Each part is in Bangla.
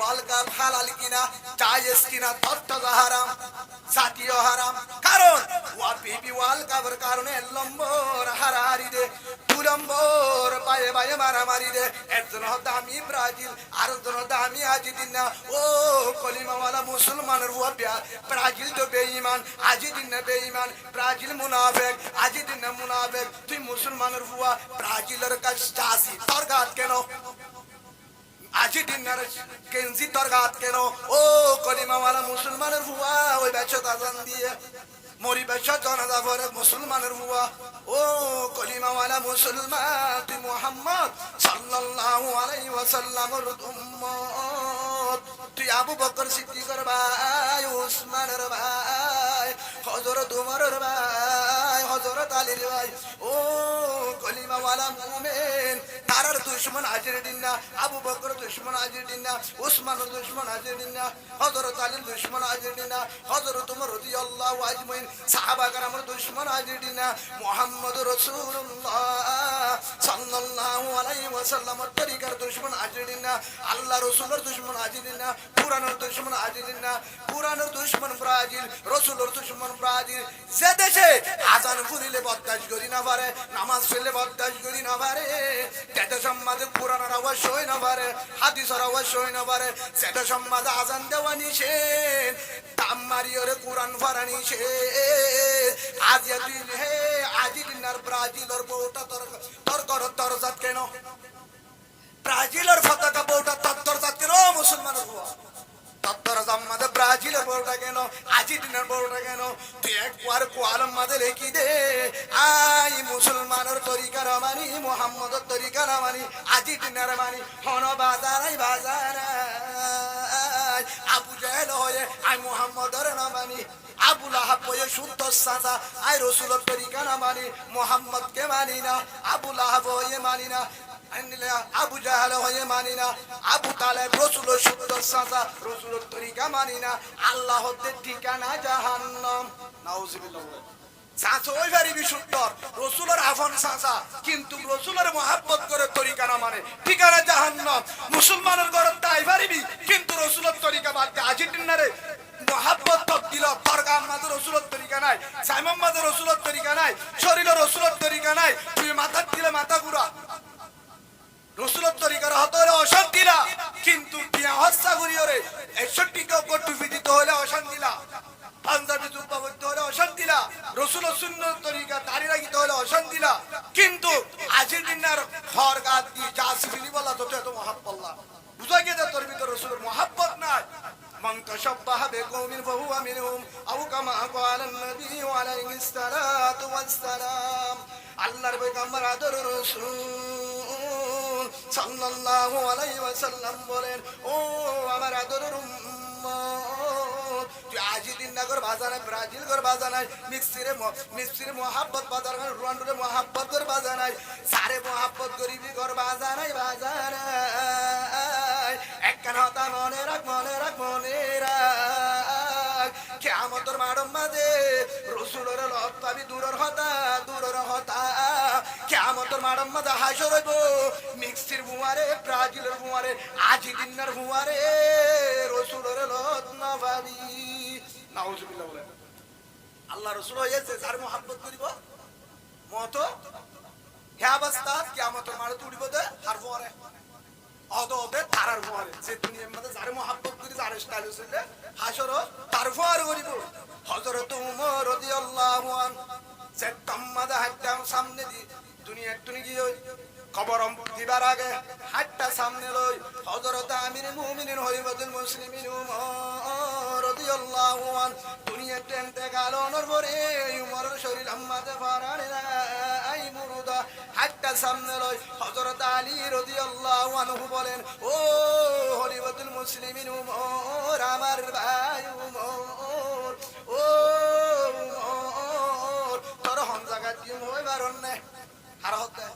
ওয়ার্ল্ড কাপ হালাল কিনা জায়েজ কিনা তথ্যটা হারাম জাতীয় হারাম কারণ বিবি ওয়ার্ল্ড কাপের কারণে নম্বর হারাহারি দে 2 নম্বর পায়ে পায়ে মারামারি দে একজন দামি ব্রাজিল আর একজন দামি আর্জেন্টিনা ও কলিমাওয়ালা মুসলমানের ওয়াবিয়া ব্রাজিল তো বেঈমান আর্জেন্টিনা বেঈমান ব্রাজিল মুনাফিক আর্জেন্টিনা মুনাফিক তুই মুসলমানের হুয়া ব্রাজিলের কাছে যাসি তরগাত কেন আর্জেন্টিনার কেনজি তরগাত কেন ও কলিমাওয়ালা মুসলমানের হুয়া ওই বেচত আজান দিয়ে মরি বেচত জানাজা পড়ে মুসলমানের হুয়া ও কলিমাওয়ালা মুসলমান তুই মুহাম্মদ সাল্লাল্লাহু আলাইহি ওয়াসাল্লামের উম্মত তুই আবু বকর সিদ্দিকের ভাই উসমানের ভাই হযরত উমরের ভাই হযরত আলীর ভাই ও কলিমাওয়ালা মুমিন তারার দুশমন আর্জেন্টিনা আবু বকর দুশমন আর্জেন্টিনা উসমানের দুশমন আর্জেন্টিনা হযরত আলীর দুশমন আর্জেন্টিনা হযরত উমর রাদিয়াল্লাহু আজমাইন সাহাবা کرامর দুশমন আর্জেন্টিনা মুহাম্মদুর রাসূলুল্লাহ সাল্লাল্লাহু আলাইহি ওয়াসাল্লামের তরিকার দুশমন আর্জেন্টিনা আল্লাহ রাসূলের দুশমন আর্জেন্টিনা কুরআনের দুশমন আর্জেন্টিনা কুরআনের দুশমন ব্রাজিল রাসূলের দুশমন ব্রাজিল যে দেশে আযান ফুরিলে বরদাশত করি না পারে নামাজ পড়লে বরদাশত করি না পারে যেটা সমাজে কুরআনের আওয়াজ হয় না পারে হাদিসের আওয়াজ হয় না পারে যেটা সমাজে আযান দেওয়া নিষেধ দাম মারিওরে কুরআন পড়া নিষেধ আজ তুই হে আর্জেন্টিনার ব্রাজিলের বউটা তোর জাত কেন ব্রাজিলের পতাকা বউটা তোর জাত কেন মুসলমানের হুয়া তোর জাম্মাদে ব্রাজিলের বউটা কেন আর্জেন্টিনার বউটা কেন তুই একবার কোয়ালম মাঝে লিখি দে আই মুসলমানের তরিকার মানি মুহাম্মদের তরিকার মানি আর্জেন্টিনার মানি হন বাজারাই বাজারাই আবু জাহেল হয়ে আই মুহাম্মদের না মানি আবু লাহাব হয়ে শুদ্ধ সাজা আই রাসূলের তরিকা না মানি মুহাম্মদকে মানি না আবু লাহাব হয়ে মানি না আবু জাহেল হয়ে মানি না আবু তালেব রাসূলের শুদ্ধ সাজা রাসূলের তরিকা মানি না আল্লাহর ঠিকানা জাহান্নাম নাউজুবিল্লাহ সাঁচা ওই ভারি বিশুদ্ধ রাসূলের আফন সাঁচা কিন্তু রাসূলের মহব্বত করে তরিকা না মানে ঠিকানা জাহান্নাম মুসলমানের ঘরে তাই পারিবি কিন্তু রাসূলের তরিকা বাদ দে আর্জেন্টিনারে মহব্বত তকদিল তরকা আমাদের রাসূলের তরিকা নাই সাইমন আমাদের রাসূলের তরিকা নাই শরীরের রাসূলের তরিকা নাই তুই মাথা দিলে মাথা ঘুরা রাসূলের তরিকার হতরে অশান্তিলা কিন্তু বিয়া হত্যা করিওরে 61 কে টুপি দিতে হলে অশান্তিলা পাঞ্জাবি জুব্বা পরতে হলে অশান্তিলা রাসূলের সুন্নাত তরিকা দাড়ি রাখতে হলে অশান্তিলা কিন্তু আর্জেন্টিনার ফরগাত দি জাসিফিলি বলা তো এত মহব্বত বুঝা গেছে তোর ভিতর রাসূলের মহব্বত নাই মান তাশাব্বাহা বিকওমিন ফাহুয়া মিনহুম আও কামা ক্বালা আন-নবী আলাইহিস সালাতু ওয়াস সালাম আল্লাহর পয়গম্বর আদর রাসূল সাল্লাল্লাহু আলাইহি ওয়াসাল্লাম বলেন ও আমার আদরের উম্মত তুই আর্জেন্টিনা গর বাজানায় ব্রাজিল গর বাজানায় মিক্সিরে মোহাব্বত বাজানায় রোনাল্ডোরে মোহাব্বত গর বাজানায় সারে মোহাব্বত গরিবি গর বাজানায় একখানা হতা মনে রাখ কিয়ামতের মাঠের মাঝে রাসূলের লগ পাবি দূরের হতা কিয়ামতের মাঠের মাঝে হাসর হইব মিক্সির বুয়ারে ব্রাজিলের বুয়ারে আর্জেন্টিনার বুয়ারে রাসূলের লগ না পাবি নাউজুবিল্লাহ বলেন আল্লাহ রাসূল হইছে যার মহব্বত করিব মত হে অবস্থা কিয়ামতের মাঠে উঠিব দে আর বুয়ারে অদবে তারার বুয়ারে যে দুনিয়ার মধ্যে যার মহব্বত করি যার স্টাইল হইছে হাসর তার বুয়ারে করিব হযরত উমর রাদিয়াল্লাহু আনহু যে তাম্মাদা হাতটা সামনে দি দুনিয়ার তুনি গিয়ে খবর দিবার আগে হাতটা সামনে লই হযরত আমিরুল মুমিনিন হলিফাতুল মুসলিমিন উমর রাদিয়াল্লাহু আনহু দুনিয়াতে ইন্তেকাল হওয়ার পরে উমরের শরীর আম্মাতে ফারানে আই মুরুদা হাতটা সামনে লই হযরত আলী রাদিয়াল্লাহু আনহু বলেন ও হলিফাতুল মুসলিমিন উমর আমার ভাই উমর ও উমর তোর হন জায়গা কি হই বারণ না আর হতে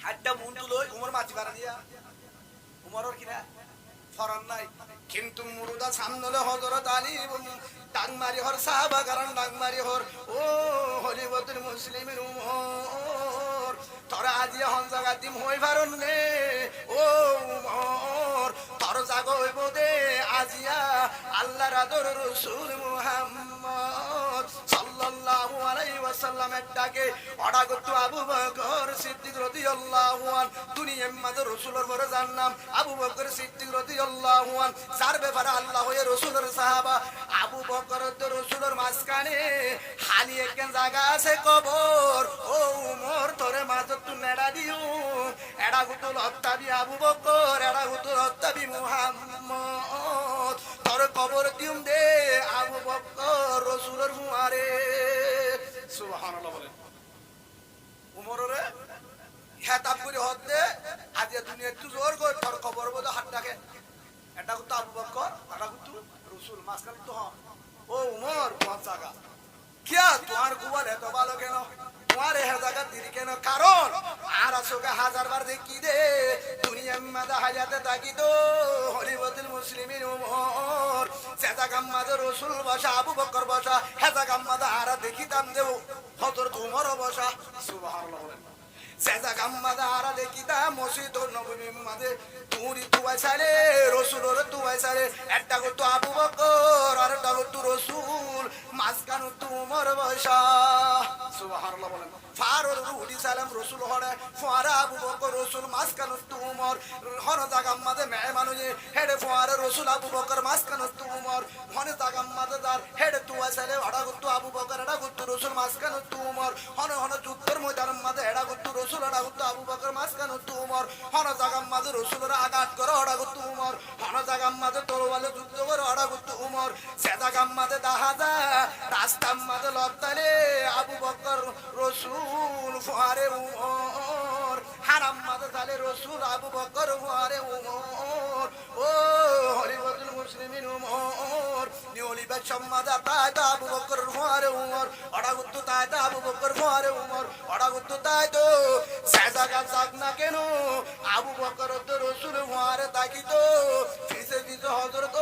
হাতটা মুন্টু লই উমর মাটি বাড়া দিয়া উমরের কিনা ফরান নাই কিন্তু মুরুদা সামনে হযরত আলী ডাংমারি হর সাহাবা কারণ ডাংমারি হর ও হলিফাতুল মুসলিমিন উমর তোরা আজি হন জায়গা দিম হই বারণ নে ও উমর তোর জাগো হইব দে আজিয়া আল্লাহর আদর রাসূল মুহাম্মদ সাল্লাল্লাহু আলাইহি ওয়াসাল্লামের ডাকে অডাগত আবু বকর সিদ্দিক রাদিয়াল্লাহু আন দুনিয়ার মাঝে রাসূলের বড় জান্নাম আবু বকর সিদ্দিক রাদিয়াল্লাহু আন যার ব্যাপারে আল্লাহ হয়ে রাসূলের সাহাবা আবু বকর তো রাসূলের মাঝখানে খালি একখান জায়গা আছে কবর ও উমর তোরে মাঝে তুই নেড়া দিও এডা গুতুল হত্যাবি আবু বকর এডা গুতুল হত্যাবি মুহাম্মদ তোর কবর দিউম দে আবু বকর রাসূলের মুয়ারে সুবহানাল্লাহ বলেন উমর রে হেতাব করে হতে আজ দুনিয়া একটু জোর করে তোর কবর বলে হাত ডাকে এটা গুতো আবু বকর এটা গুতো রাসূল মাসকাল তো ও উমর কোন জায়গা কিয়া তোমার গোয়াল এত ভালো কেন তোমার এ জায়গা দিলি কেন কারণ আর আসোকে হাজারবার দেখি দে দুনিয়ার মাঝে হাজাতে থাকি তো হলিবতুল মুসলিমিন উমর সেটা গাম্মাদের রাসূল বসা আবু বকর বসা হেজা গাম্মাদা আর দেখিতাম দেব হযরত উমর বসা সুবহানাল্লাহ বলেন সেটা গাম্মাদা আর দেখিতা মসজিদ নববীর মাঝে তুরি তুয়াই সালে রাসূলের তুয়াই সালে একটা কত আবু বকর আর একটা কত রাসূল মাঝখানে উমর বসা সুবহানাল্লাহ বলেন ফারুর রুডি সালাম রাসূল হরে ফারা আবু বকর রাসূল মাঝখানে উমর হন জায়গা মাঝে মেহমানুয়ে হেডে ফারা রাসূল আবু বকর মাঝখানে উমর হন জায়গা মাঝে দার হেডে তুয়াই সালে আড়া কত আবু বকর আড়া কত রাসূল মাঝখানে উমর হন হন যুদ্ধের ময়দান মাঝে এড়া কত রাসূল আড়া কত আবু বকর মাঝখানে উমর হন জায়গা মাঝে রাসূলের আঘাত করে আড়া কত উমর হন জায়গা মাঝে তরবালে যুদ্ধ করে আড়া কত উমর সে জায়গা মাঝে দাহাদা রাস্তার মাঝে লড়তালে আবু বকর রাসূল ফুয়ারে উমর হারাম মাঝে তালে রাসূল আবু বকর ফুয়ারে উমর ও হলিবতুল মুসলিমিন উমর নিওলি বেশম মাঝে তাইতা আবু বকর ফুয়ারে উমর অডাগুত্তু তাইতা আবু বকর ফুয়ারে উমর অডাগুত্তু তাইতো সে জায়গা যাক না কেন আবু বকর তো রাসূল ফুয়ারে তাকিতো ফিসে ফিসে হযরত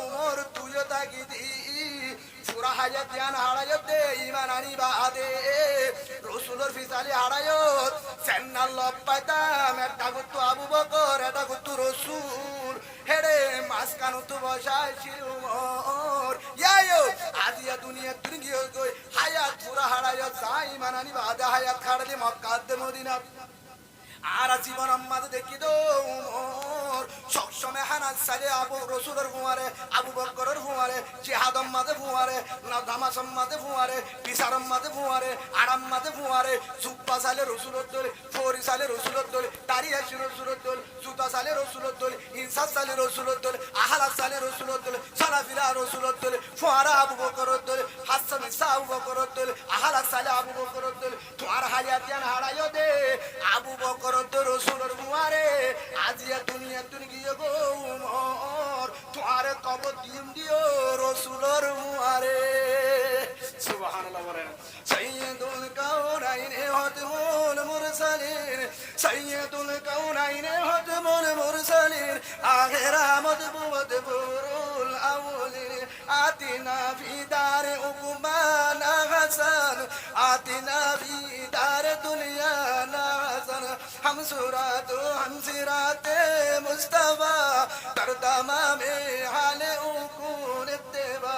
উমর তুইও তাকিতি পুরা হাজাত জ্ঞান হারায়ত দে ইমান আনি বাদে রাসূলের ফিসালি হারায়ত সেন্নাল লব পাইতাম একটা গুত্তু আবু বকর এটা গুত্তু রাসূল হেরে মাসকানো তো বসায় শিরুমর ইয়ায়ো আজিয়া দুনিয়া দুনিয়া গই হায়াত পুরা হারায়ত যাই ইমান আনি বাদে হায়াত খাড়লি মক্কা দে মদিনা আর জীবন আম্মাদ দেখি তো উমর সবসময় হানাত সালে আবু রাসূলের ফুয়ারে আবু বকরের ফুয়ারে জিহাদ আম্মাদে ফুয়ারে না দামাস আম্মাদে ফুয়ারে বিসার আম্মাদে ফুয়ারে আরাম মাদে ফুয়ারে সুব্বা সালে রাসূলের দল ফরি সালে রাসূলের দল তারিয়া রাসূলের দল জুতা সালে রাসূলের দল ইনসাস সালে রাসূলের দল আহলা সালে রাসূলের দল সালাফিরা রাসূলের দল ফুয়ারা আবু বকরের দল হাসান ইসা আবু বকরের দল আহলা সালে আবু বকরের দল তোমার হায়াত জান হারায়ো দে আবু বকর রাসূলের মুয়ারে আজিয়া দুনিয়া দুনিয়া গো উমর তোমার কবর দিম দিও রাসূলের মুয়ারে সুবহানাল্লাহ বলেন সাইয়্যিদুল কাউনাইন হাতমুল মুরসালিন সাইয়্যিদুল কাউনাইন হাতমুল মুরসালিন আখির আমদ বুবুল আউলিন আতিনা ফি দার উকবানা হাসান আতিনা ফি দার দুনিয়া না হাসান हम सुरात हम सिराते मुस्तफा करदमा में हाले उकुन इत्तेबा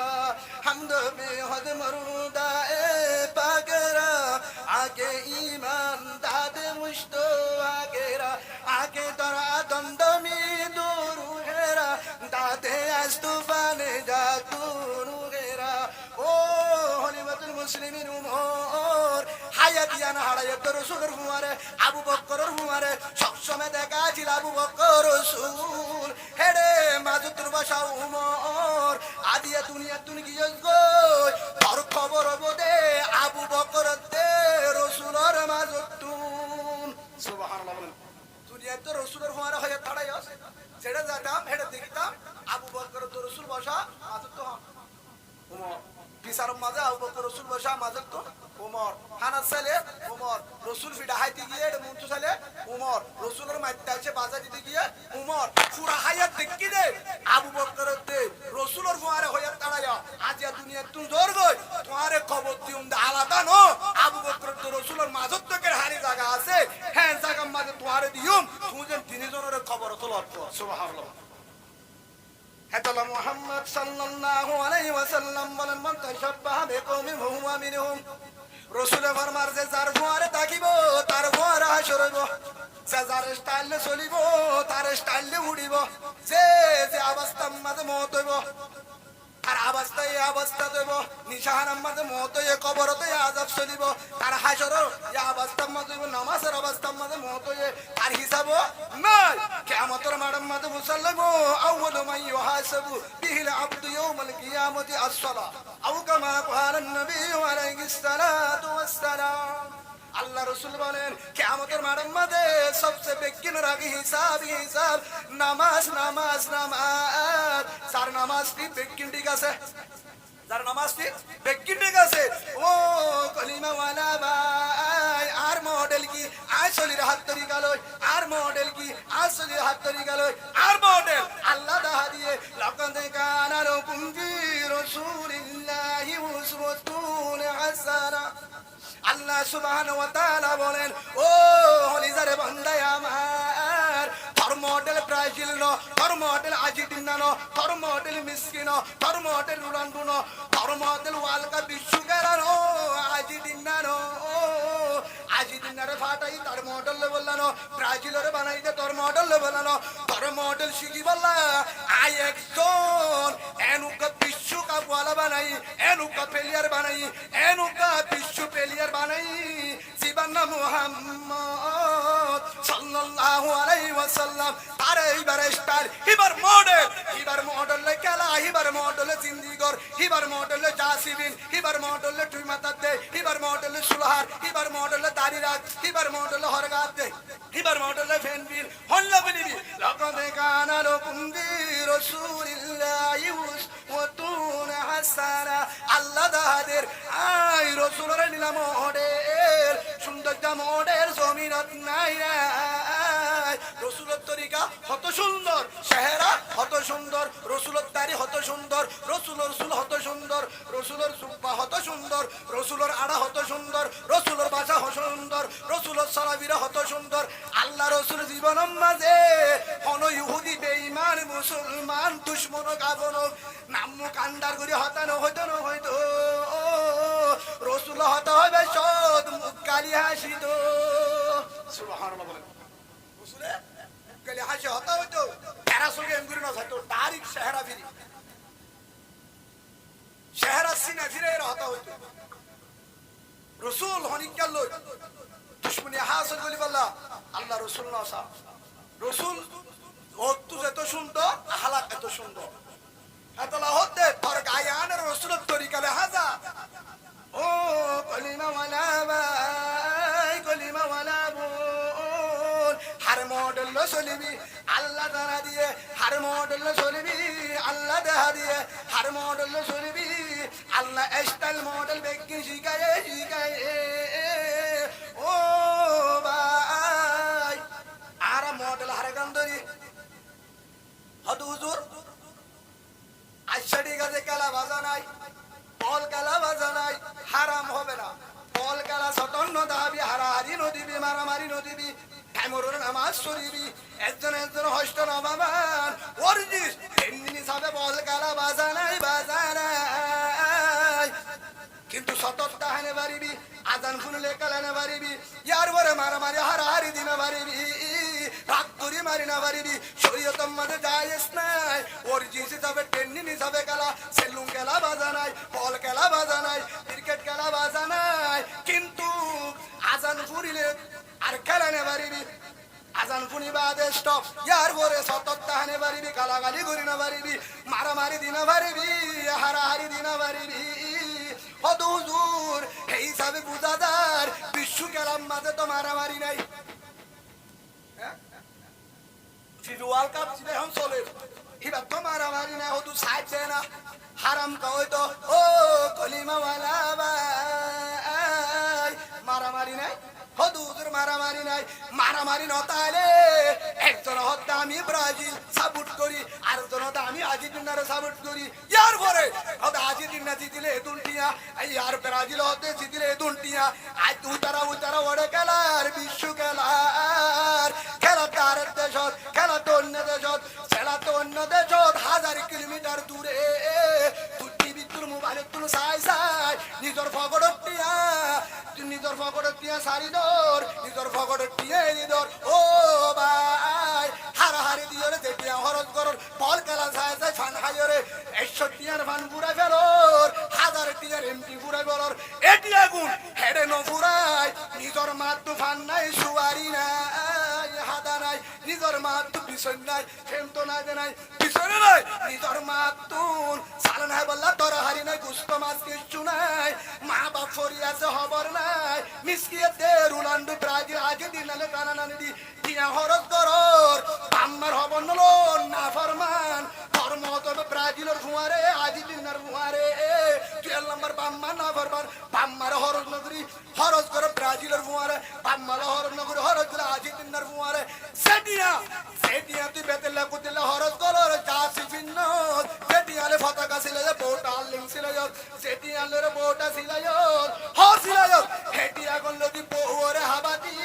हमद बेहद मरूदा ए पाकरा आगे ईमान दादे मुश्तो आगेरा आगे तरा दंदमी दूरू हेरा दादे अस्तुफाने जातूरू हेरा ओ हलिबतुल मुस्लिमिन उमर হায়াত জান হারায়ত রাসূলের ফুয়ারে আবু বকরের ফুয়ারে সবসময় দেখা ছিল আবু বকর রাসূল হেডে মাযুতুর বাসা উমর আদিয়া দুনিয়া দুনিয়া গই তোর খবর বদে আবু বকর দে রাসূলের মাযুতুন সুবহানাল্লাহ বলেন দুনিয়া তো রাসূলের ফুয়ারে হায়াত হারায় সেটা যেতাম হেডে দেখিতাম আবু বকর তো রাসূল বাসা মাযুত উমর বিচার মাঝে আবু বকর রাসূল বসা মাঝে তো উমর হানাস সালে উমর রাসূল ফিডা হাইতে গিয়ে মুনতু সালে উমর রাসূলের মাইতে আছে বাজা দিতে গিয়ে উমর পুরা হায়াত দেখি দে আবু বকর দে রাসূলের ফুয়ারে হয়াত তাড়ায়া আজিয়া দুনিয়া তুই জোর গই তোমারে খবর দিউম দা আলাদা নো আবু বকর তো রাসূলের মাঝত থেকে হারি জায়গা আছে হ্যাঁ জায়গা মাঝে তোমারে দিউম তুই যেন তিনজনের খবর তো লট সুবহানাল্লাহ সাল্লাল্লাহু আলাইহি ওয়াসাল্লাম বলেন মান তাশাব্বাহা বিকওমিন ফাহুয়া মিনহুম। রাসূলে ফরমার যে যার ফুয়ারে তাকিব তার ফুয়ারে হাসর হইব, যে যার স্টাইলে চলিব তার স্টাইলে উড়িব, যে যে অবস্থার মাঝে মত হইব তার অবস্থায় এই অবস্থা দেব, নিশাহানার মাঝে মত হয়ে কবরতে আযাব চলিব, তার হাসরও এই অবস্থার মাঝে হইব, নামাজের অবস্থার মাঝে মত হয়ে তার হিসাব নাই। কিয়ামতের মাঠের মাঝে মুসাল্লাম আউয়ালু মান ইউহাসাবু বিহিল আবদু ইয়াউমাল কিয়ামতি আস-সালাহ আও কামা ক্বালা নবী আলাইহিস সালাতু ওয়াস সালাম। আল্লাহ রাসূল বলেন কিয়ামতের মাঠের মাঝে সবচেয়ে বেকিনের আগে হিসাব নামাজ নামাজ নামাজ। যার নামাজটি বেকিন ঠিক আছে, যার নামাজটি বেকিন ঠিক আছে, ও কলিমা ওয়ালা ভাই আর মডেল কি আসলির হাত ধরি গেল, আর মডেল কি আসলির হাত ধরি গেল, আর মডেল আল্লাহ দাহা দিয়ে লাকাদ কানা লাকুম ফি রাসূলিল্লাহি উসওয়াতুন হাসানা। আল্লাহ সুবহানাহু ওয়া তাআলা বলেন ও হলিজারে বান্দায় আমার, তোর মডেল ব্রাজিল ন, তোর মডেল আর্জেন্টিনা ন, তোর মডেল মিসকিন, তোর মডেল রোনাল্ডো ন, তোর মডেল ওয়ার্ল্ড কাপ বিশ্ব খেলা ন, আর্জেন্টিনা ন, আর্জেন্টিনারে ফাটাই তার মডেল বললানো, ব্রাজিলের বানাই দে তোর মডেল বললানো, তোর মডেল শিখি বললা আই একজন এনুকা বিশ্বকাপ ওয়ালা বানাই, এনুকা প্লেয়ার বানাই, এনুকা বিশ্ব প্লেয়ার বানাই, জীবন মুহাম্মদ সাল্লাল্লাহু আলাইহি ওয়াসাল্লাম। তার এইবার স্টাইল এবার মডেল খেলা, এবার মডেল জিন্দিগর, এবার মডেল জাসিবিন, এবার মডেল টুই মাতাত দে, এবার মডেল সুলহার, এবার মডেল দাড়ি রাখ, এবার মডেল হরগাত দে, এবার মডেল ফেনবিল হল্লা বলিবি লাকাদ কানা লাকুম ফি রাসূলিল্লাহি উসওয়াতুন হাসানা। আল্লাহ দাহাদের আই রাসূলের নিলাম মডেল, সুন্দর মডেল জমিনত নাই নাই। রাসূলের তরিকা কত সুন্দর, চেহারা কত সুন্দর, রাসূলের দাড়ি কত সুন্দর, রাসূলের চুল কত সুন্দর, রাসূলের জুব্বা কত সুন্দর, রাসূলের আড়া কত সুন্দর, রাসূলের ভাষা কত সুন্দর, রাসূলের সালাবিরা কত সুন্দর। আল্লাহ রাসূল জীবনের মাঝে কোন ইহুদি বেঈমান মুসলমান দুশমন কাফন নামু কান্দার করে হতানো হইতো না হইতো, রাসূল হতা হবে সদ মুখ কালি হাসিত। সুবহানাল্লাহ বলেন রাসূলে কালি হাসি হতা হইতো, এরা সঙ্গে এমগুরি না হইতো, ডাইরেক্ট চেহারা ফিরি চেহারা সিনা ফিরে এরা হতা হইতো। রাসূল হনিকাল লই দুশমনি হাসন বলি বল্লা আল্লাহ রাসূল না সা রাসূল অত্তু এত সুন্দর, হালাত এত সুন্দর, এতলা হতে তোর গায়ানের রাসূলের তরিকালে হাজা। ও কলিমা ওয়ালা ভাই, কলিমা ওয়ালা বোন, হার মডেল চলিবি আল্লাহ দানা দিয়ে, হার মডেল চলিবি আল্লাহ দেহা দিয়ে, হার মডেল চলিবি আল্লাহ স্টাইল মডেল বেকি শিখায় শিখায়। ও ভাই আর মডেল হারে গান্ধরি হত হুজুর আশাটি গাছে খেলা বাজা নাই, বল খেলা বাজা নাই, হারাম হবে না। বল খেলা সতন্ন দাবি, হারাহারি নদীবি, মারামারি নদীবি, কামরুর নামাজ শরীবি, একজন একজন হস্ত নবাবান ওরজিস এমনি হিসাবে বল খেলা বাজা নাই, বাজা নাই। কিন্তু সতর্কতা হানে পারিবি, আজান শুনলে কালানে পারিবি, ইয়ার পরে মারামারি হারাহারি দিনে পারিবি, রাগ করি মারি না পারিবি, শরীয়তের মাঝে যাইস নাই। ওরজিস হিসাবে টেন্নিস হিসাবে খেলা, সেলুন খেলা বাজা নাই, বল খেলা বাজা নাই, ক্রিকেট খেলা বাজা নাই। কিন্তু আজান ফুরিলে আর খেলানে পারিবি, আজান ফুনি বাদে স্টপ, ইয়ার পরে সতর্কতা হানে পারিবি, গালাগালি করি না পারিবি, মারামারি দিনে পারিবি, হারাহারি দিনে পারিবি। হত হুজুর এই হিসাবে বুঝাদার বিশ্ব খেলার মাঝে তো মারামারি নাই। ফিফা ওয়ার্ল্ড কাপ এখন চলে, এবার তো মারামারি নাই, হতু সাইছে না হারাম কয় তো। ও কলিমা ওয়ালা ভাই মারামারি নাই, হতু হুজুর মারামারি নাই। মারামারি নতালে একজন হত্যা আমি ব্রাজিল সাপোর্ট করি, আরেকজন হত্যা আমি আর্জেন্টিনারে সাপোর্ট করি, ইয়ার পরে হয়তো আর্জেন্টিনা জিতিলে দুলটিয়া, আর ব্রাজিল হতে জিতিলে দুলটিয়া, আজ উতারা ওড়ে খেলার বিশ্ব খেলার খেলা তার দেশত, খেলা তো অন্য দেশত, খেলা তো অন্য দেশত 1000 কিলোমিটার দূরে চাই চাই নিজৰ ফকৰত টিয়া নিজৰ ফকৰত টিয়া চাৰি দৰ নিজৰ ফকৰত টিয়া নিদৰ ও ভাই হারাহারি দিয়ে যেতিয়া খরচ করর বল খেলা চাই চাই ফান খাইরে 100 টিয়ার ফান পুরাই ফেলর 1000 টিয়ার এমপি পুরাই ফেলর এটিয়া গুণ হেডে নপুরাই নিজর মাত্র ফান নাই সুয়ারি নাই হাদা নাই নিজর মাত্র পিছন নাই ফেমতো নাই দে নাই পিছনে নাই নিজর মাত্র সালা নাই বললা তোরা হারি নাই গুস্ত মাছ কিচ্ছু নাই মা বাপ ফরি আছে খবর নাই মিসকিয়ে দে রুলান্ডু ব্রাজিল আগে দিনালে কানা নানি দি টিয়া খরচ করর বাম্মার হবন নলো না ফরমান ধর্ম তবে ব্রাজিলের ফুয়ারে আজি দিনার ফুয়ারে 12 নম্বর বাম্মা না ফরমান বাম্মার হরজ নগরী হরজ করে ব্রাজিলের ফুয়ারে বাম্মার হরজ নগরী হরজ করে আজি দিনার ফুয়ারে সেটিয়া সেটিয়া তুই বেতেলা কুতেলা হরজ করর চাষি ভিন্ন সেটিয়ালে ফতাকা ছিল বোটা লিং ছিল সেটিয়ালে বোটা ছিল হসিল হেটিয়া গল দি বউরে হাবাতি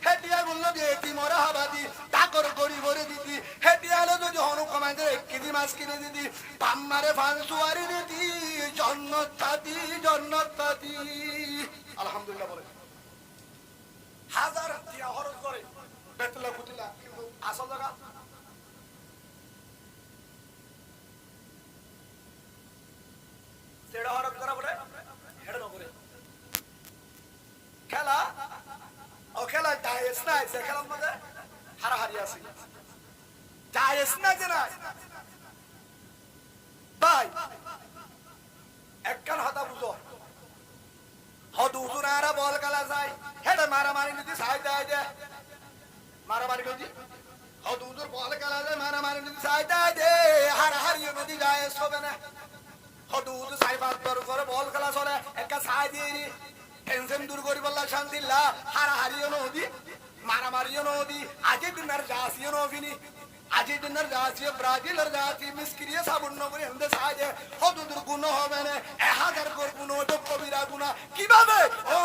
হেটিয়া গল দি এটি মরা হাবাতি টাকর গরিবরে দিদি হেটিয়ালে যদি হনু কমাইতে 1 কেজি মাছ কিনে দিদি বাম্মারে ফান সুয়ারি দিদি জন্নত তাতি আলহামদুলিল্লাহ বলে 1000 টিয়া খরচ করে বেতলা কুতিলা কিন্তু আসল জায়গা সেটা খরচ করা বলে হেডে নগরে খেলা ও খেলা জায়েজ নাই সে খেলার মধ্যে হারাহারি আছে জায়েজ না যে না ভাই একখান হতা বুঝো হদ উজুরারা বল খেলা যায় হেডে মারামারি নিতে চাই দেয় যে মারামারি নদী হদ উজুর বল খেলা যায় মারামারি নিতে চাই দেয় যে হারাহারি নদী জায়েজ হবে না হদ উজুর চাই পাঁচ করে বল খেলা চলে একটা চাই দিয়ে টেনশন দূর করি বললা শান্তিল্লা হারাহারিও নদী মারামারিও নদী আজি দিনার জাসিও নফিনি আজি দিনার জাসিও ব্রাজিলের জাসি মিসক্রিয়ে সাবুন্ন করে এমদে সাজে হদুদুর গুণ হবে না 1000 কোর গুণ তো কবিরা গুণা কিভাবে ও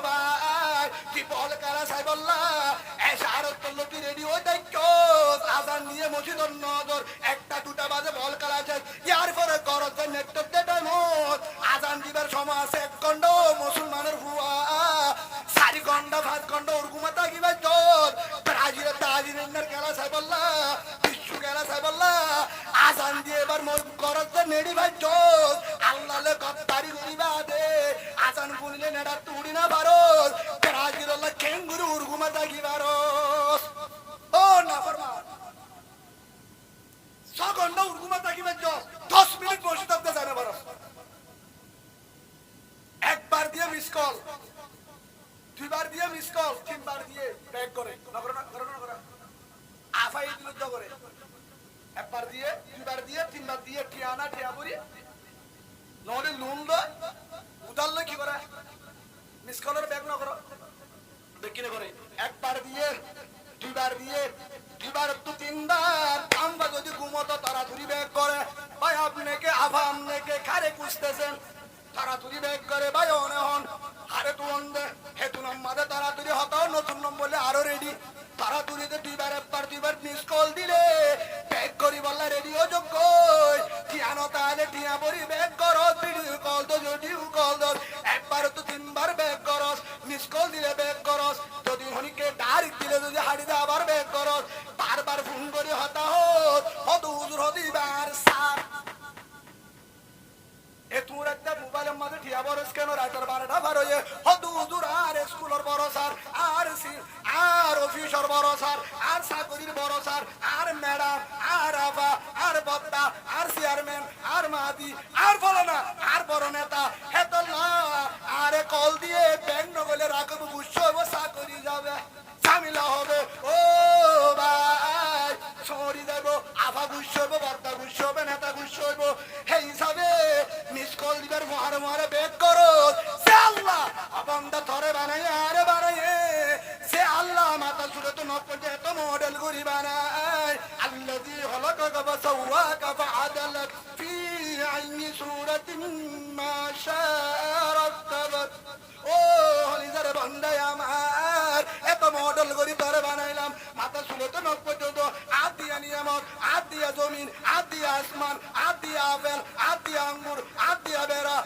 ভাই কি বল কারা সাই বললা এশারত লতি রেডিও দেখো আজান নিয়ে মসজিদর নজর একটা দুটা বাজে বল কারা আছে ইয়ার পরে করত নেট দেটা মত আজান দিবার সময় আছে 1 ঘন্টা মুসলমানের হুয়া 4 ঘন্টা 5 ঘন্টা ওরকুমাতা কি ভাই তোর ব্রাজিল তাজিনের খেলা সাই বললা বিশ্ব খেলা সাই বললা আজান দিয়ে এবার করত নেডি ভাই তোর আল্লাহলে গদ্দারি করিবা দে আজান বলিলে নেডা তুড়ি না ভারত ব্রাজিল আল্লাহ কেঙ্গুরু ওরকুমাতা কি ভারত ও না ফরমান 6 ঘন্টা ওরকুমাতা কি ভাই 10 মিনিট বসে থাকতে জানে ভারত একবার দিয়ে মিস কল দুইবার দিয়ে মিস কল তিনবার দিয়ে ব্যাক করে না আফাই বিরুদ্ধ করে একবার দিয়ে দুইবার দিয়ে তিনবার দিয়ে টিয়ানা টিয়াবুরি নহলে লোন লয় উদাল কি করে মিস কলের ব্যাক না করো বেকিনে করে একবার দিয়ে দুইবার তো তিনবার আমরা যদি ঘুমতো তাড়াতাড়ি ব্যাক করে ভাই আপনাকে আভা আপনাকে খারে খুঁজতেছেন তাড়াতাড়ি ব্যাক করে ভাই অনেহন আরে তুই অন্ধে হেতু নম্বরে তাড়াতাড়ি হতাও নতুন নম্বরে আরো রেডি তাড়াতাড়িতে দুইবার মিস কল দিলে ব্যাক করি বললা রেডিও যোগ্য টিয়ানো তাহলে টিয়া পরি ব্যাক করো ভিডিও কল তো যদি কল দর একবার তো 3 বার ব্যাক করস মিস কল দিলে ব্যাক করস যদি হনিকে ডাইরেক্ট দিলে যদি হাড়ি দে আবার ব্যাক করস বারবার ফোন করে হতা হত হুজুর হদিবার সার এ তোর একটা মোবাইলের মধ্যে ঠিয়া বরস কেন রাতের 12টা বার হয়ে হত হুজুর আর স্কুলের বড় স্যার আর অফিসের বড় স্যার আর চাকরির বড় স্যার আর ম্যাডাম আর আবা আর বদ্দা আর চেয়ারম্যান আর মাদি আর ফলানা আর বড় নেতা হেতল্লা আরে কল দিয়ে ব্যাংক নগলে রাখব বুঝছো চাকরি যাবে ঝামেলা হবে ও ভাই সরি দেব আভা গুচ্ছ হইব বদ্দা গুচ্ছ হবে নেতা গুচ্ছ হইব সেই হিসাবে মিস কল দিবার মহারে বেগ করো সে আল্লাহ বন্দা থরে বানাই আরে বানাই সে আল্লাহ মাতা সুরে তো নকলে এত মডেল করি বানাই আল্লাযী খলাকাকা ফাসাওয়াকা ফাআদালাক ফি আইনি সূরাতিন মা শাআ রাক্কাবাক ও হলিজারে বান্দায় আমার এত মডেল করি তোরে বানাইলাম মাতা সুরে তো নক পর্যন্ত আদ দিয়া নিয়ামত আদ দিয়া জমিন আদ দিয়া আসমান আদ দিয়া আপেল আদ দিয়া আঙ্গুর আদ দিয়া বেড়া